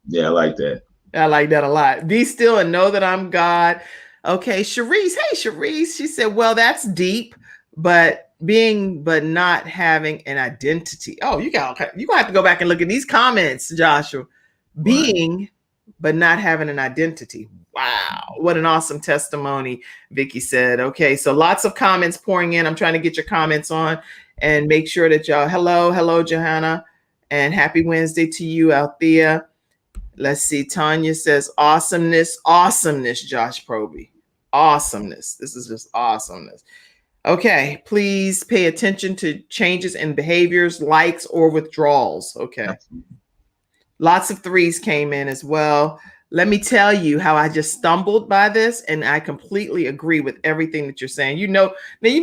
Yeah, I like that. I like that a lot. Be still and know that I'm God. Okay, Cherise. Hey, Cherise. She said, well, that's deep, but not having an identity. Oh, you're gonna have to go back and look at these comments, Joshua. Being, but not having an identity. Wow, what an awesome testimony, Vicky said. Okay, so lots of comments pouring in. I'm trying to get your comments on and make sure that y'all, hello, Johanna, and happy Wednesday to you, Althea. Let's see, Tanya says, awesomeness, Josh Proby. Awesomeness. This is just awesomeness. Okay, please pay attention to changes in behaviors, likes, or withdrawals. Okay. Lots of 3s came in as well. Let me tell you how I just stumbled by this, and I completely agree with everything that you're saying. Now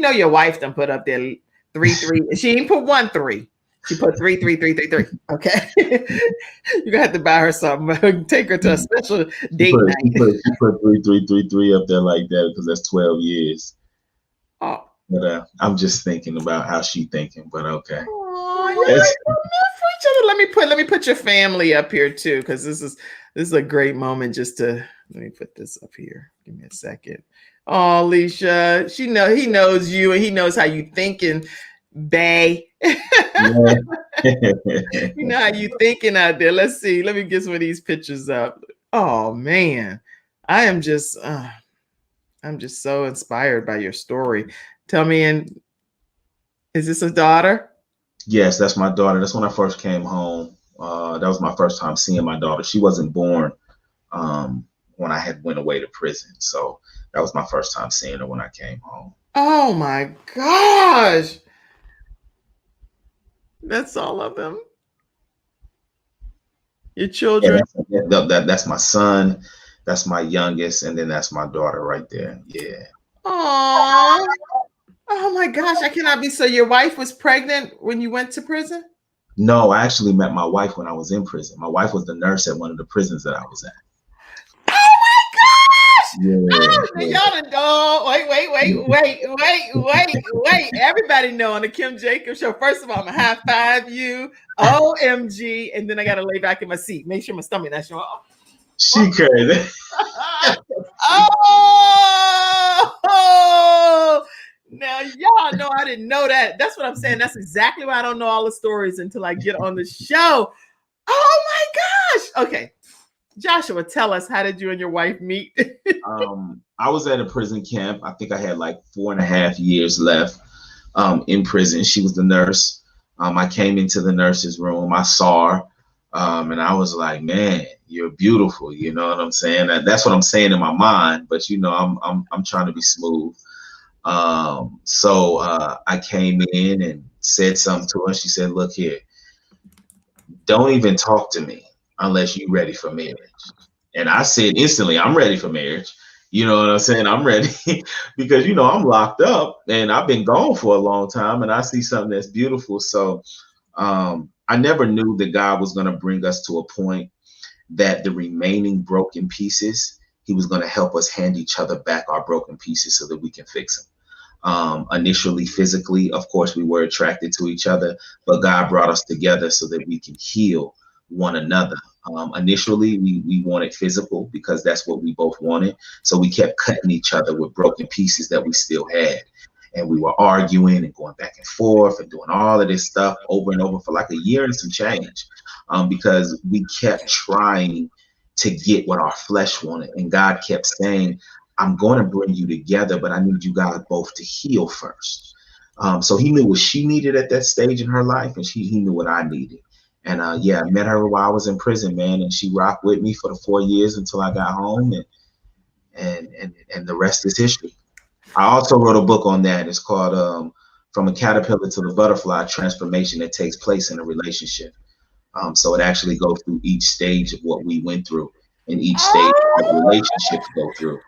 your wife done put up there 3. She ain't put 1 3. She put 3 3 3 3 3. Okay, you're gonna have to buy her something. Take her to a special date night. She put 3 3 3 3 up there like that because that's 12 years. Oh, but I'm just thinking about how she thinking. But okay. Oh, you're like, for each other. Let me put your family up here too, because this is a great moment. Just to let me put this up here. Give me a second. Oh, Alicia, he knows you and he knows how you think, and Bay. Yeah. You know how you thinking out there. Let's see. Let me get some of these pictures up. Oh man, I'm just so inspired by your story. Tell me, is this a daughter? Yes, that's my daughter. That's when I first came home. That was my first time seeing my daughter. She wasn't born when I had went away to prison. So that was my first time seeing her when I came home. Oh my gosh. That's all of them. Your children. Yeah, that's my son. That's my youngest. And then that's my daughter right there. Yeah. Oh, oh my gosh. I cannot be. So your wife was pregnant when you went to prison? No, I actually met my wife when I was in prison. My wife was the nurse at one of the prisons that I was at. Oh my gosh! Yeah, Y'all done go. Wait. Everybody know on the Kim Jacobs show. First of all, I'm gonna high five you. OMG. And then I gotta lay back in my seat. Make sure my stomach not showing. She crazy. Oh, now y'all know I didn't know that. That's what I'm saying. That's exactly why I don't know all the stories until I get on the show. Oh my gosh. Okay. Joshua, tell us, how did you and your wife meet? I was at a prison camp. I think I had like 4.5 years left in prison. She was the nurse. I came into the nurse's room. I saw her. And I was like, man, you're beautiful. You know what I'm saying? That's what I'm saying in my mind. But you know, I'm trying to be smooth. So I came in and said something to her. She said, look here, don't even talk to me unless you're ready for marriage. And I said instantly, I'm ready for marriage. You know what I'm saying? I'm ready because, you know, I'm locked up and I've been gone for a long time and I see something that's beautiful. So I never knew that God was going to bring us to a point that the remaining broken pieces, he was going to help us hand each other back our broken pieces so that we can fix them. Initially, physically, of course, we were attracted to each other, but God brought us together so that we can heal one another. Initially, we wanted physical because that's what we both wanted. So we kept cutting each other with broken pieces that we still had. And we were arguing and going back and forth and doing all of this stuff over and over for like a year and some change, because we kept trying to get what our flesh wanted. And God kept saying, I'm going to bring you together, but I need you guys both to heal first. So he knew what she needed at that stage in her life, and he knew what I needed. And yeah, I met her while I was in prison, man, and she rocked with me for the 4 years until I got home, and the rest is history. I also wrote a book on that. It's called From a Caterpillar to the Butterfly: Transformation That Takes Place in a Relationship. So it actually goes through each stage of what we went through and each stage of relationships go through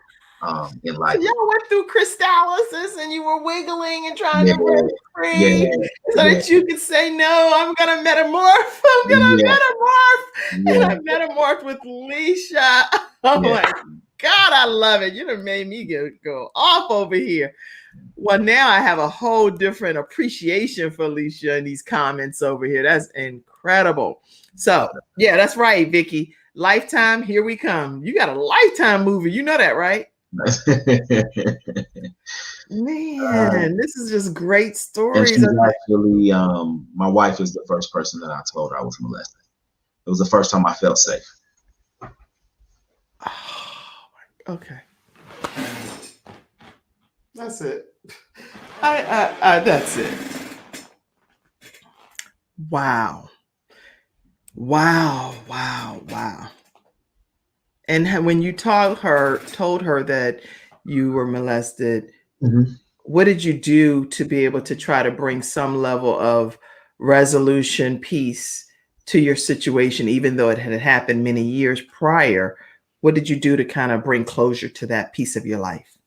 in life. Y'all went through crystallysis and you were wiggling and trying to break free so that you could say, no, I'm going to metamorph. I'm going to metamorph. And I metamorphed with Leisha. Oh my God, I love it. You done made me go off over here. Well, now I have a whole different appreciation for Leisha and these comments over here. That's incredible. So, yeah, that's right, Vicky. Lifetime, here we come. You got a Lifetime movie. You know that, right? Man, this is just great stories. And she's actually, my wife is the first person that I told her I was molested. It was the first time I felt safe. Okay. That's it. That's it. Wow. And when you told her that you were molested, what did you do to be able to try to bring some level of resolution, peace to your situation, even though it had happened many years prior? What did you do to kind of bring closure to that piece of your life?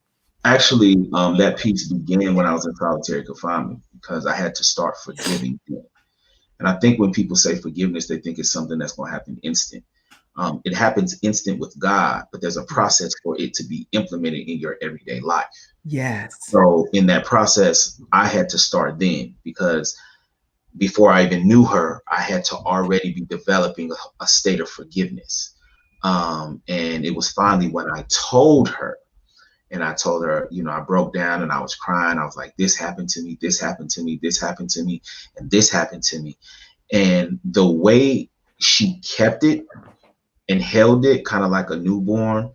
Actually, that piece began when I was in solitary confinement because I had to start forgiving him. And I think when people say forgiveness, they think it's something that's going to happen instant. It happens instant with God, but there's a process for it to be implemented in your everyday life. Yes. So in that process, I had to start then, because before I even knew her, I had to already be developing a state of forgiveness. And it was finally when I told her And I told her, you know, I broke down and I was crying. I was like, this happened to me, this happened to me, this happened to me, and this happened to me. And the way she kept it and held it kind of like a newborn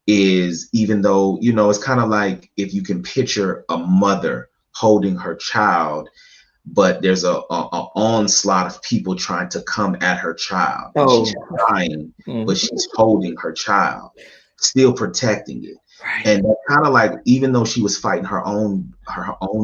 is, even though, you know, it's kind of like if you can picture a mother holding her child, but there's a onslaught of people trying to come at her child. Oh. She's crying, but she's holding her child, still protecting it. Right. And that kind of like, even though she was fighting her own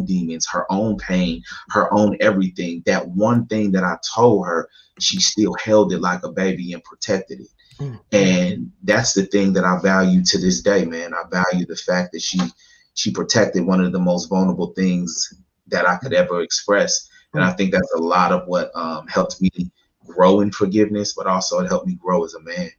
demons, her own pain, her own everything, that one thing that I told her, she still held it like a baby and protected it. Mm-hmm. And that's the thing that I value to this day, man. I value the fact that she protected one of the most vulnerable things that I could ever express. And I think that's a lot of what helped me grow in forgiveness, but also it helped me grow as a man.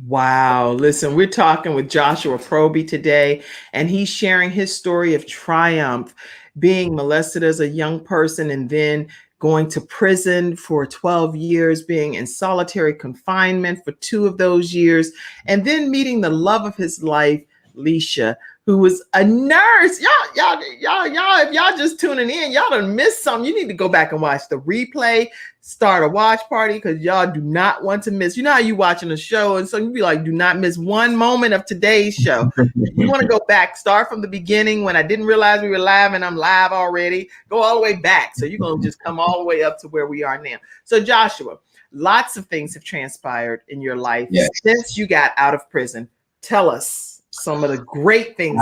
Wow. Listen, we're talking with Joshua Proby today, and he's sharing his story of triumph, being molested as a young person and then going to prison for 12 years, being in solitary confinement for 2 of those years, and then meeting the love of his life, Leisha, who was a nurse. Y'all, if y'all just tuning in, y'all done missed something. You need to go back and watch the replay, start a watch party, because y'all do not want to miss. You know how you watching a show, and so you be like, do not miss one moment of today's show. You want to go back, start from the beginning when I didn't realize we were live and I'm live already. Go all the way back. So you're going to just come all the way up to where we are now. So Joshua, lots of things have transpired in your life since you got out of prison. Tell us some of the great things.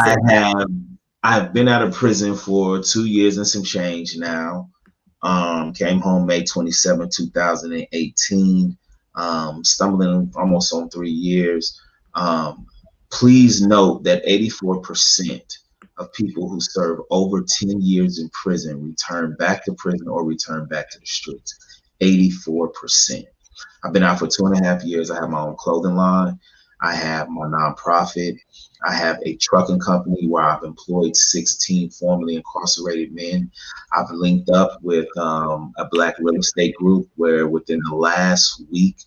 I've been out of prison for 2 years and some change now. Came home May 27, 2018. Stumbling almost on 3 years. Please note that 84% of people who serve over 10 years in prison return back to prison or return back to the streets. 84%. I've been out for 2.5 years. I have my own clothing line. I have my nonprofit. I have a trucking company where I've employed 16 formerly incarcerated men. I've linked up with a Black real estate group where within the last week,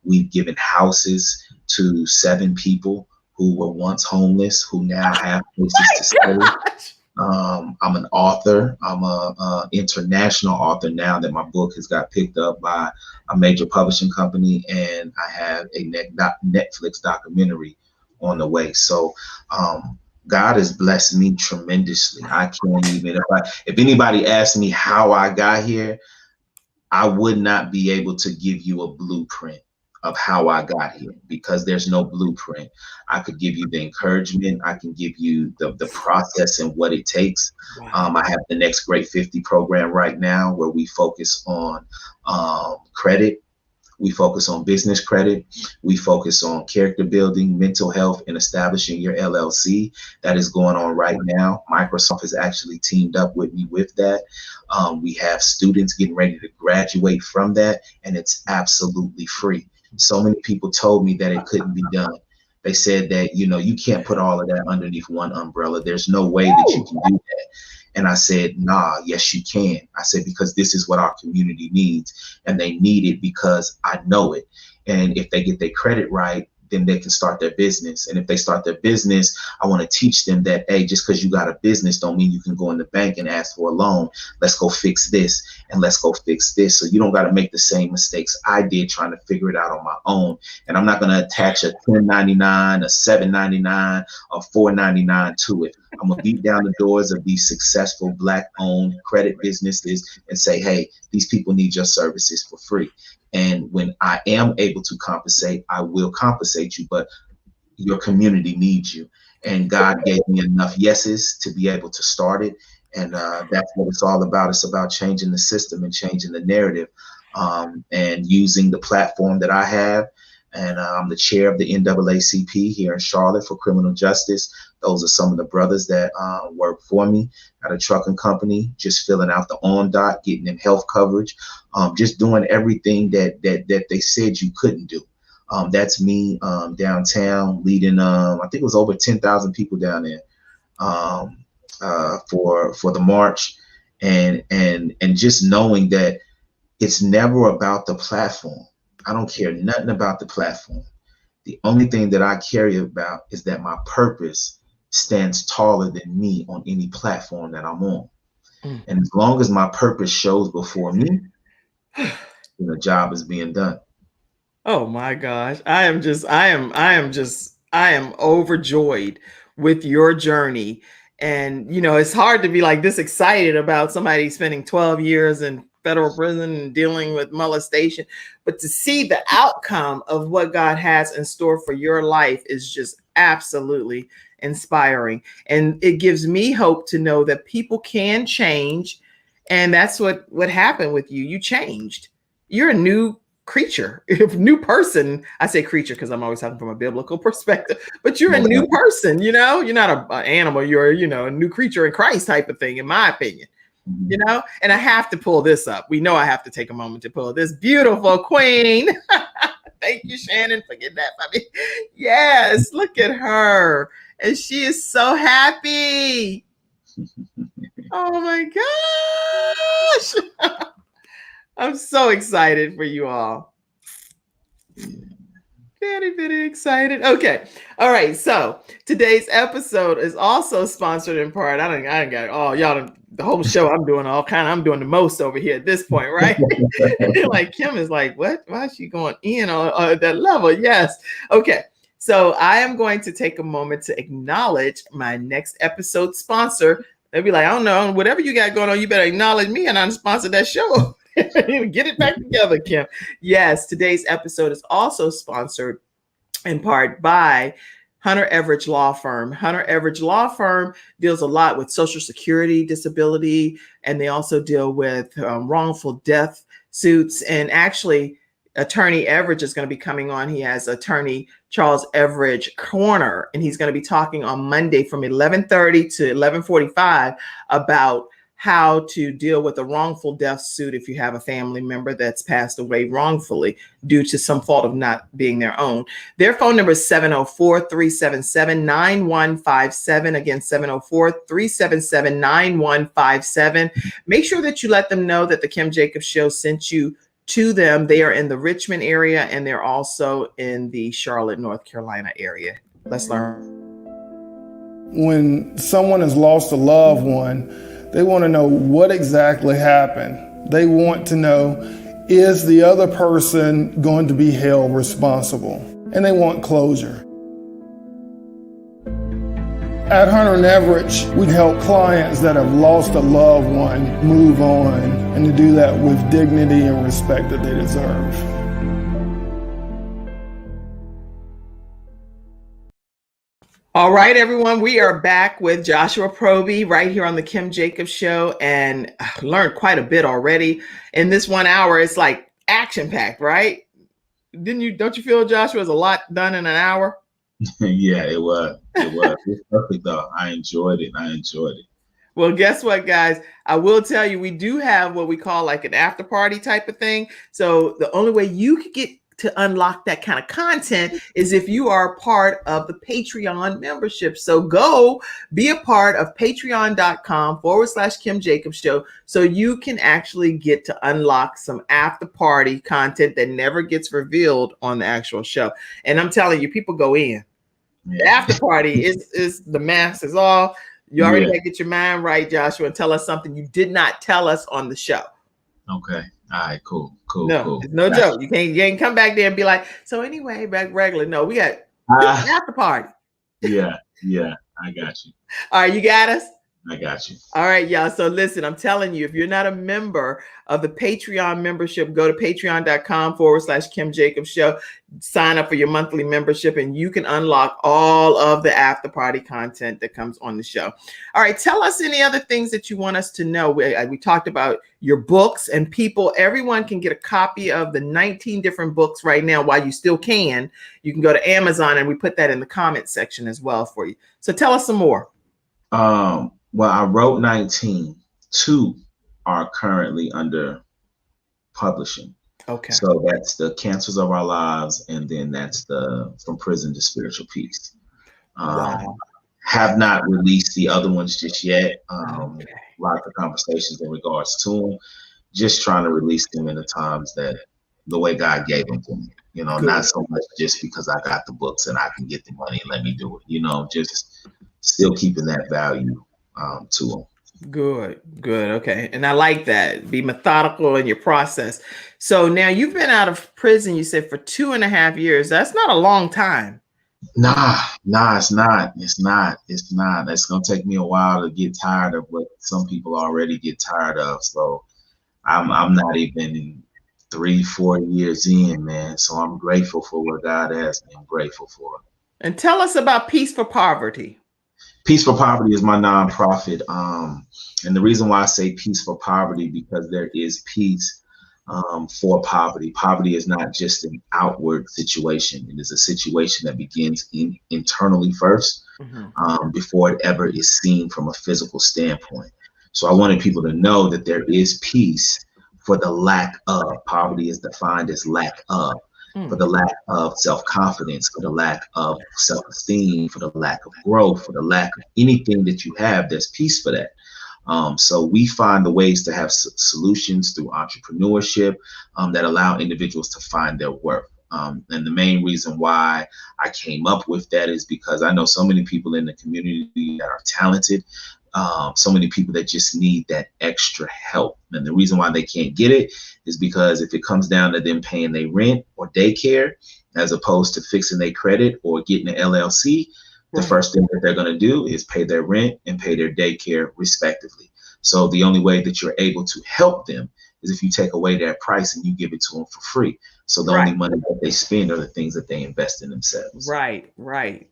we've given houses to 7 people who were once homeless, who now have places to stay. I'm an author. I'm a international author now that my book has got picked up by a major publishing company, and I have a Netflix documentary on the way. So God has blessed me tremendously. I can't even, if anybody asked me how I got here, I would not be able to give you a blueprint of how I got here, because there's no blueprint. I could give you the encouragement. I can give you the process and what it takes. I have the Next Great 50 program right now where we focus on credit. We focus on business credit. We focus on character building, mental health, and establishing your LLC. That is going on right now. Microsoft has actually teamed up with me with that. We have students getting ready to graduate from that, and it's absolutely free. So many people told me that it couldn't be done. They said that, you know, you can't put all of that underneath one umbrella. There's no way that you can do that. And I said, nah, yes, you can. I said, because this is what our community needs, and they need it because I know it. And if they get their credit right, then they can start their business. And if they start their business, I want to teach them that, hey, just because you got a business don't mean you can go in the bank and ask for a loan. Let's go fix this and let's go fix this. So you don't got to make the same mistakes I did trying to figure it out on my own. And I'm not going to attach a $10.99, a $7.99, a $4.99 to it. I'm going to beat down the doors of these successful Black-owned credit businesses and say, hey, these people need your services for free. And when I am able to compensate, I will compensate you, but your community needs you. And God gave me enough yeses to be able to start it. And that's what it's all about. It's about changing the system and changing the narrative, and using the platform that I have. And I'm the chair of the NAACP here in Charlotte for criminal justice. Those are some of the brothers that work for me at a trucking company, just filling out the on-dot, getting them health coverage, just doing everything that they said you couldn't do. That's me downtown leading, I think it was over 10,000 people down there for the march, and just knowing that it's never about the platform. I don't care nothing about the platform. The only thing that I care about is that my purpose stands taller than me on any platform that I'm on. Mm. And as long as my purpose shows before me, then the job is being done. Oh my gosh. I am overjoyed with your journey. And it's hard to be like this excited about somebody spending 12 years in federal prison and dealing with molestation, but to see the outcome of what God has in store for your life is just absolutely inspiring. And it gives me hope to know that people can change. And that's what happened with you. You changed. You're a new creature, new person. I say creature because I'm always talking from a biblical perspective, but you're a new person, you're not an animal, you're, a new creature in Christ type of thing, in my opinion, and I have to pull this up. We know I have to take a moment to pull this beautiful queen. Thank you, Shannon, for getting that for me. Yes, look at her. And she is so happy. Oh my gosh. I'm so excited for you all. Very, very excited. Okay. All right. So today's episode is also sponsored in part. I don't got it all. Y'all, the whole show I'm doing I'm doing the most over here at this point, right? Like Kim is like, what? Why is she going in on that level? Yes. Okay. So I am going to take a moment to acknowledge my next episode sponsor. They'll be like, I don't know, whatever you got going on, you better acknowledge me and I'm sponsored that show. Get it back together, Kim. Yes, today's episode is also sponsored in part by Hunter Everidge Law Firm. Hunter Everidge Law Firm deals a lot with Social Security, disability, and they also deal with wrongful death suits. And actually, Attorney Everidge is going to be coming on. He has Attorney Charles Everidge Corner, and he's going to be talking on Monday from 11:30 to 11:45 about how to deal with a wrongful death suit if you have a family member that's passed away wrongfully due to some fault of not being their own. Their phone number is 704-377-9157. Again, 704-377-9157. Make sure that you let them know that the Kim Jacobs Show sent you to them. They are in the Richmond area and they're also in the Charlotte, North Carolina area. Let's learn. When someone has lost a loved one, they want to know what exactly happened. They want to know, is the other person going to be held responsible? And they want closure. At Hunter & Everidge, we help clients that have lost a loved one move on, and to do that with dignity and respect that they deserve. All right, everyone, we are back with Joshua Proby right here on the Kim Jacobs Show, and learned quite a bit already. In this 1 hour, it's like action-packed, right? Don't you feel, Joshua, there's a lot done in an hour? Yeah, it was. It was perfect, though. I enjoyed it. Well, guess what, guys? I will tell you, we do have what we call like an after party type of thing. So the only way you could get to unlock that kind of content is if you are a part of the Patreon membership. So go be a part of patreon.com/Kim Jacobs Show so you can actually get to unlock some after party content that never gets revealed on the actual show. And I'm telling you, people go in. Yeah. The after party is the mask is all. You already got to get your mind right, Joshua, and tell us something you did not tell us on the show. Okay. All right, cool. No joke. You can't come back there and be like, so anyway, back regular. No, we got after party. Yeah, I got you. All right, you got us? I got you. All right, y'all. So listen, I'm telling you, if you're not a member of the Patreon membership, go to patreon.com/Kim Jacobs Show. Sign up for your monthly membership and you can unlock all of the after party content that comes on the show. All right, tell us any other things that you want us to know. We talked about your books, and everyone can get a copy of the 19 different books right now while you still can. You can go to Amazon and we put that in the comment section as well for you. So tell us some more. Well, I wrote 19. 2 are currently under publishing. Okay. So that's the Cancers of Our Lives, and then that's the From Prison to Spiritual Peace. Wow. Have not released the other ones just yet. Lots of conversations in regards to them. Just trying to release them in the times that the way God gave them to me. Not so much just because I got the books and I can get the money and let me do it. Just still keeping that value to them. Good. Okay. And I like that. Be methodical in your process. So now you've been out of prison, you said, for 2.5 years. That's not a long time. Nah, it's not. It's not. It's gonna take me a while to get tired of what some people already get tired of. So I'm not even 3-4 years in, man. So I'm grateful for what God has me. I'm grateful for it. And tell us about Peace for Poverty. Peace for Poverty is my nonprofit. And the reason why I say peace for poverty, because there is peace for poverty. Poverty is not just an outward situation. It is a situation that begins internally first, before it ever is seen from a physical standpoint. So I wanted people to know that there is peace for the lack of. Poverty is defined as lack of. For the lack of self-confidence, for the lack of self-esteem, for the lack of growth, for the lack of anything that you have, there's peace for that. So we find the ways to have solutions through entrepreneurship that allow individuals to find their worth. And the main reason why I came up with that is because I know so many people in the community that are talented, so many people that just need that extra help. And the reason why they can't get it is because if it comes down to them paying their rent or daycare, as opposed to fixing their credit or getting an LLC, the first thing that they're going to do is pay their rent and pay their daycare respectively. So the only way that you're able to help them is if you take away their price and you give it to them for free. So the only money that they spend are the things that they invest in themselves. Right.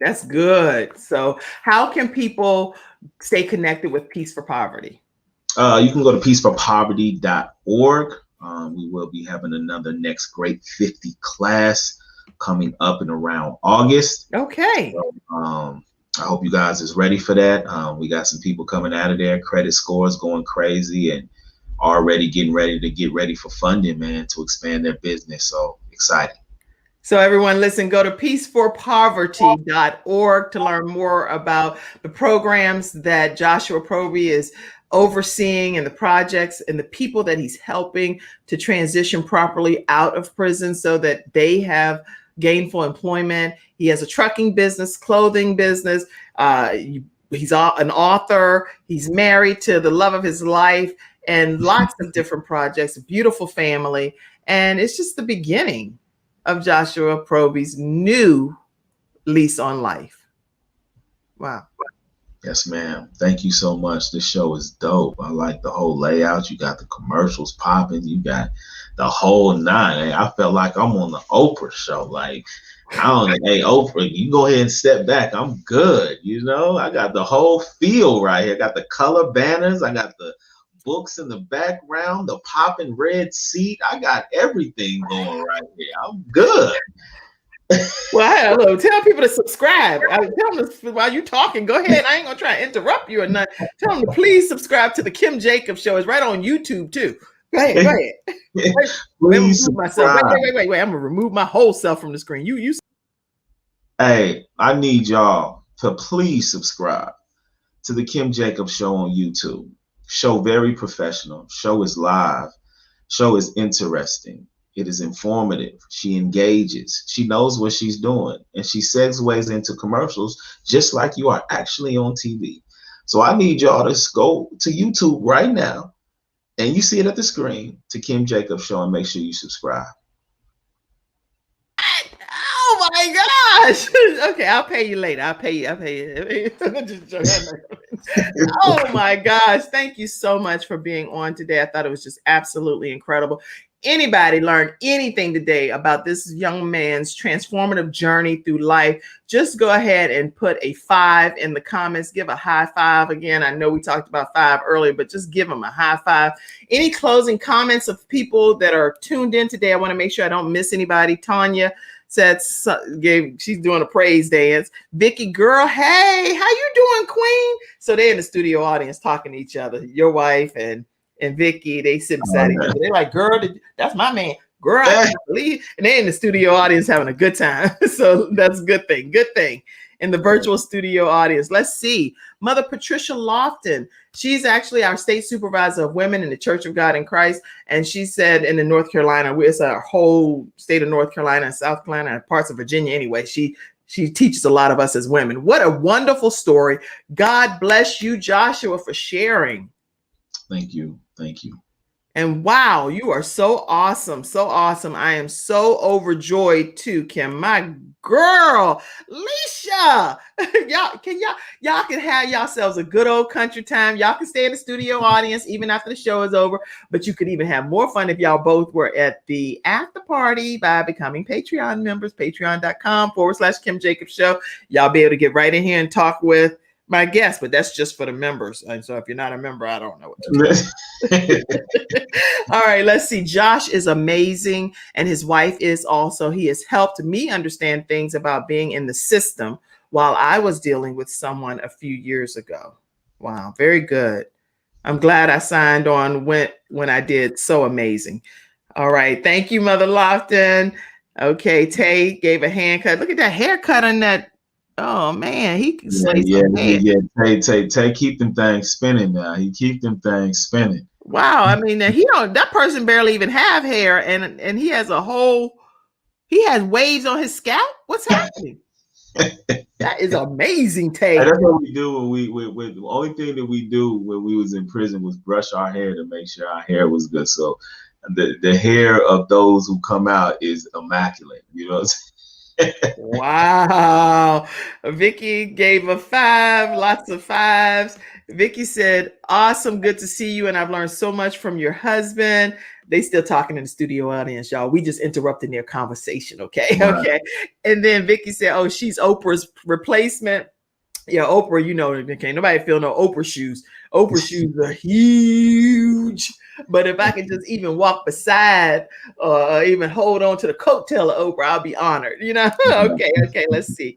That's good. So how can people stay connected with Peace for Poverty? You can go to peaceforpoverty.org. We will be having another Next Great 50 class coming up in around August. Okay. So, I hope you guys is ready for that. We got some people coming out of there, credit scores going crazy, and already getting ready for funding, man, to expand their business. So exciting. So everyone, listen, go to peaceforpoverty.org to learn more about the programs that Joshua Proby is overseeing and the projects and the people that he's helping to transition properly out of prison so that they have gainful employment. He has a trucking business, clothing business. He's an author. He's married to the love of his life and lots of different projects, a beautiful family. And it's just the beginning of Joshua Proby's new lease on life. Wow. Yes, ma'am. Thank you so much. This show is dope. I like the whole layout. You got the commercials popping. You got the whole nine. I felt like I'm on the Oprah show. Like, I don't know. Hey, Oprah, you go ahead and step back. I'm good. You know, I got the whole feel right here. I got the color banners. I got the books in the background, the popping red seat. I got everything going right here. I'm good. Well, hello. Tell people to subscribe. Tell them while you're talking. Go ahead. I ain't gonna try to interrupt you or not. Tell them to please subscribe to the Kim Jacobs Show. It's right on YouTube too. Go ahead. Please subscribe. Wait. I'm gonna remove my whole self from the screen. You. Hey, I need y'all to please subscribe to the Kim Jacobs Show on YouTube. Show very professional. Show is live. Show is interesting. It is informative. She engages. She knows what she's doing. And she segues into commercials just like you are actually on TV. So I need y'all to go to YouTube right now. And you see it at the screen to Kim Jacobs Show and make sure you subscribe. Oh my gosh. Okay, I'll pay you later. I'll pay you. Just joking. Oh my gosh. Thank you so much for being on today. I thought it was just absolutely incredible. Anybody learned anything today about this young man's transformative journey through life, just go ahead and put a 5 in the comments. Give a high five. Again, I know we talked about 5 earlier, but just give him a high five. Any closing comments of people that are tuned in today? I want to make sure I don't miss anybody. Tanya said she's doing a praise dance. Vicky, girl, hey, how you doing, queen? So they're in the studio audience talking to each other. Your wife and Vicky, they sit beside each other. They're like, girl, that's my man. Girl, I can't believe. And they're in the studio audience having a good time. So that's a good thing. Good thing. In the virtual studio audience. Let's see. Mother Patricia Lofton. She's actually our state supervisor of women in the Church of God in Christ. And she said in the North Carolina, it's a whole state of North Carolina and South Carolina and parts of Virginia anyway. She she teaches a lot of us as women. What a wonderful story. God bless you, Joshua, for sharing. Thank you. Thank you. And wow, you are so awesome. So awesome. I am so overjoyed too, Kim. My girl, Leisha. y'all can have yourselves a good old country time. Y'all can stay in the studio audience even after the show is over, but you could even have more fun if y'all both were at the after party by becoming Patreon members, patreon.com/Kim Jacobs Show. Y'all be able to get right in here and talk with my guest, but that's just for the members. And so if you're not a member, I don't know what to do. All right, let's see. Josh is amazing. And his wife is also. He has helped me understand things about being in the system while I was dealing with someone a few years ago. Wow, very good. I'm glad I signed on when I did. So amazing. All right. Thank you, Mother Lofton. Okay, Tay gave a hand cut. Look at that haircut on that. Oh man, he can slay some head. Tay, keep them things spinning now. He keep them things spinning. Wow, I mean, that person barely even have hair, and he has he has waves on his scalp. What's happening? That is amazing, Tay. That's what we do when the only thing that we do when we was in prison was brush our hair to make sure our hair was good. So the hair of those who come out is immaculate. You know what I'm saying? Wow. Vicky gave a 5, lots of 5s. Vicky said, awesome, good to see you. And I've learned so much from your husband. They still talking in the studio audience, y'all. We just interrupted their conversation. Okay. Right. Okay. And then Vicky said, oh, she's Oprah's replacement. Yeah, Oprah, can't nobody feel no Oprah shoes. Oprah shoes are huge. But if I can just even walk beside or even hold on to the coattail of Oprah, I'll be honored. Okay, let's see.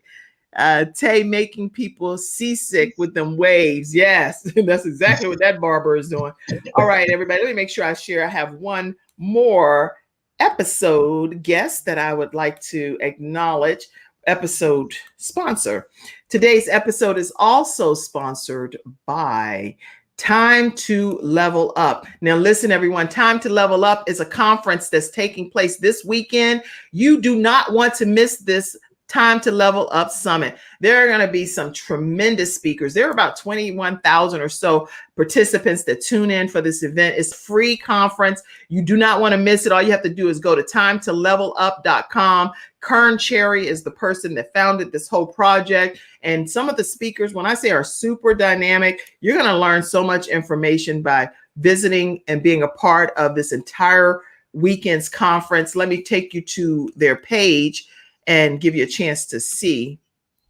Tay making people seasick with them waves. Yes, that's exactly what that barber is doing. All right, everybody, let me make sure I share. I have one more episode guest that I would like to acknowledge. Episode sponsor. Today's episode is also sponsored by Time to Level Up. Now, listen, everyone, Time to Level Up is a conference that's taking place this weekend. You do not want to miss this Time to Level Up Summit. There are going to be some tremendous speakers. There are about 21,000 or so participants that tune in for this event. It's a free conference. You do not want to miss it. All you have to do is go to timetolevelup.com. Kern Cherry is the person that founded this whole project. And some of the speakers, when I say are super dynamic, you're going to learn so much information by visiting and being a part of this entire weekend's conference. Let me take you to their page and give you a chance to see.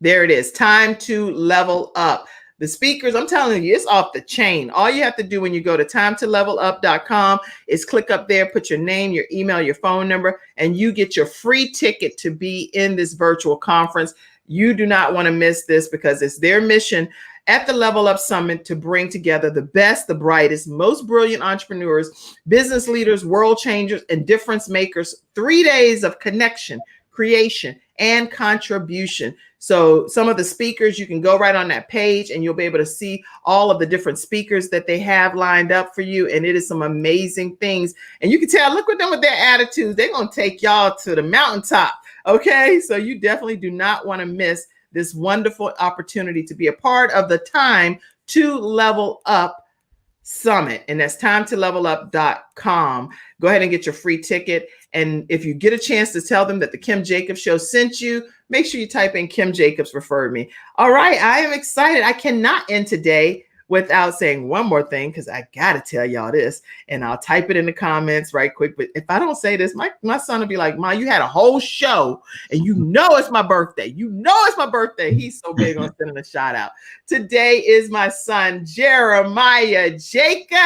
There it is. Time to Level Up. The speakers, I'm telling you, it's off the chain. All you have to do when you go to timetolevelup.com is click up there, put your name, your email, your phone number, and you get your free ticket to be in this virtual conference. You do not want to miss this because it's their mission at the Level Up Summit to bring together the best, the brightest, most brilliant entrepreneurs, business leaders, world changers, and difference makers. 3 days of connection, creation, and contribution. So some of the speakers, you can go right on that page and you'll be able to see all of the different speakers that they have lined up for you. And it is some amazing things. And you can tell, look at them with their attitudes. They're going to take y'all to the mountaintop. Okay. So you definitely do not want to miss this wonderful opportunity to be a part of the Time to Level Up Summit. And that's timetolevelup.com. Go ahead and get your free ticket. And if you get a chance to tell them that the Kim Jacobs Show sent you, make sure you type in Kim Jacobs referred me. All right. I am excited. I cannot end today without saying one more thing because I got to tell y'all this, and I'll type it in the comments right quick. But if I don't say this, my son will be like, Ma, you had a whole show and you know it's my birthday. You know it's my birthday. He's so big on sending a shout out. Today is my son, Jeremiah Jacobs'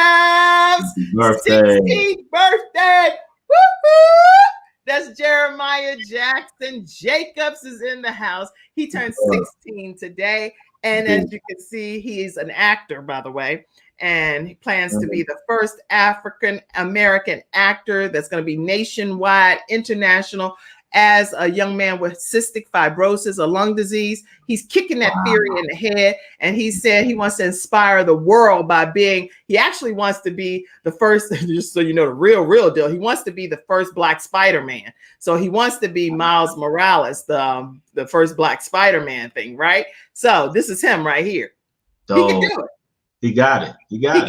16th birthday. Woo-hoo! That's Jeremiah Jackson Jacobs is in the house. He turned 16 today. And as you can see, he's an actor, by the way, and he plans to be the first African-American actor that's going to be nationwide, international, as a young man with cystic fibrosis, a lung disease. He's kicking that theory in the head, and he said he wants to inspire the world by he actually wants to be the first, just so you know the real deal, he wants to be the first Black Spider-Man. So he wants to be Miles Morales, the first Black Spider-Man thing, right? So this is him right here. He can do it. He got it. He got it.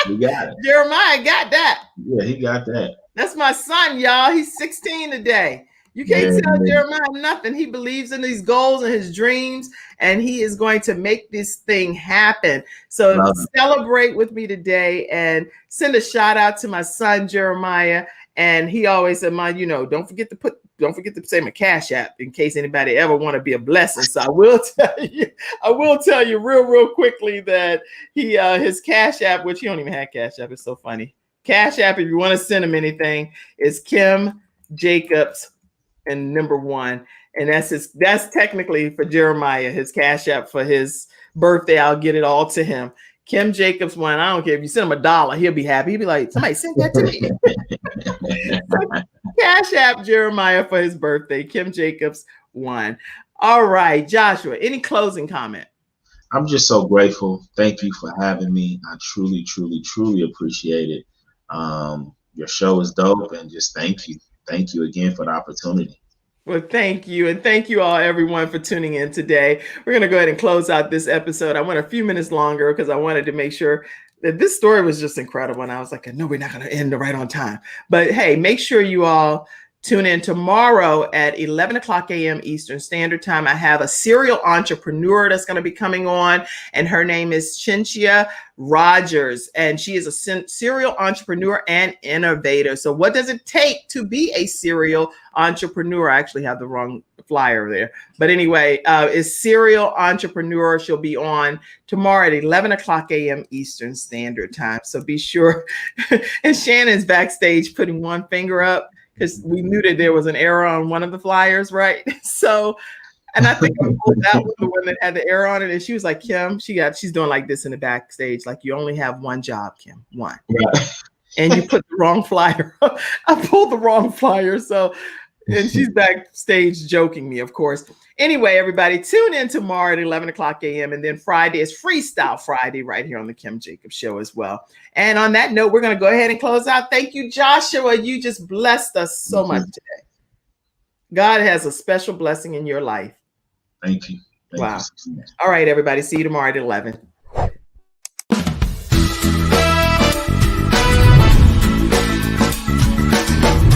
He got it. Jeremiah got that. Yeah, he got that. That's my son, y'all. He's 16 today. You can't tell Jeremiah nothing. He believes in these goals and his dreams, and he is going to make this thing happen. So celebrate with me today and send a shout out to my son, Jeremiah. And he always said, don't forget to say my Cash App in case anybody ever want to be a blessing. So I will tell you real quickly that his Cash App, which he don't even have Cash App, it's so funny. Cash App, if you want to send him anything, is Kim Jacobs and number 1. And that's technically for Jeremiah, his Cash App for his birthday. I'll get it all to him. Kim Jacobs 1. I don't care if you send him $1, he'll be happy. He'll be like, somebody send that to me. Cash App Jeremiah for his birthday. Kim Jacobs 1. All right, Joshua, any closing comment? I'm just so grateful. Thank you for having me. I truly appreciate it. Your show is dope, and just thank you. Thank you again for the opportunity. Well, thank you. And thank you all, everyone, for tuning in today. We're going to go ahead and close out this episode. I went a few minutes longer because I wanted to make sure that this story was just incredible. And I was like, no, we're not going to end right on time. But hey, make sure you all tune in tomorrow at 11 o'clock a.m. Eastern Standard Time. I have a serial entrepreneur that's going to be coming on, and her name is Cynthia Rogers, and she is a serial entrepreneur and innovator. So what does it take to be a serial entrepreneur? I actually have the wrong flyer there. But anyway, is serial entrepreneur. She'll be on tomorrow at 11 o'clock a.m. Eastern Standard Time. So be sure. And Shannon's backstage putting one finger up, because we knew that there was an error on one of the flyers, right? So, and I think I pulled that one, the one that had the error on it, and she was like, Kim, she's doing like this in the backstage, like, you only have one job, Kim, one. Right. And you put the wrong flyer. I pulled the wrong flyer, so, and she's backstage joking me, of course. Anyway, everybody, tune in tomorrow at 11 o'clock a.m. And then Friday is Freestyle Friday right here on the Kim Jacobs Show as well. And on that note, we're going to go ahead and close out. Thank you, Joshua. You just blessed us so much today. God has a special blessing in your life. Thank you. Wow. All right, everybody. See you tomorrow at 11.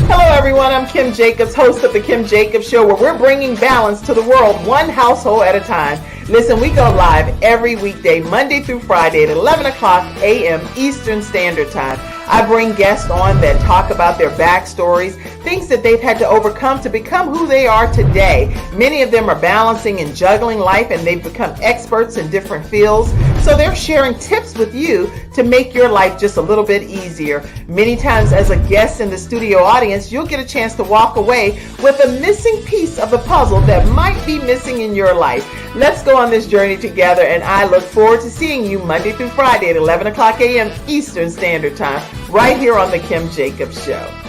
Hello, everyone. I'm Kim Jacobs, host of The Kim Jacobs Show, where we're bringing balance to the world, one household at a time. Listen, we go live every weekday, Monday through Friday at 11 o'clock a.m. Eastern Standard Time. I bring guests on that talk about their backstories, things that they've had to overcome to become who they are today. Many of them are balancing and juggling life, and they've become experts in different fields. So they're sharing tips with you to make your life just a little bit easier. Many times as a guest in the studio audience, you'll get a chance to walk away with a missing piece of the puzzle that might be missing in your life. Let's go on this journey together, and I look forward to seeing you Monday through Friday at 11 o'clock a.m. Eastern Standard Time, right here on The Kim Jacobs Show.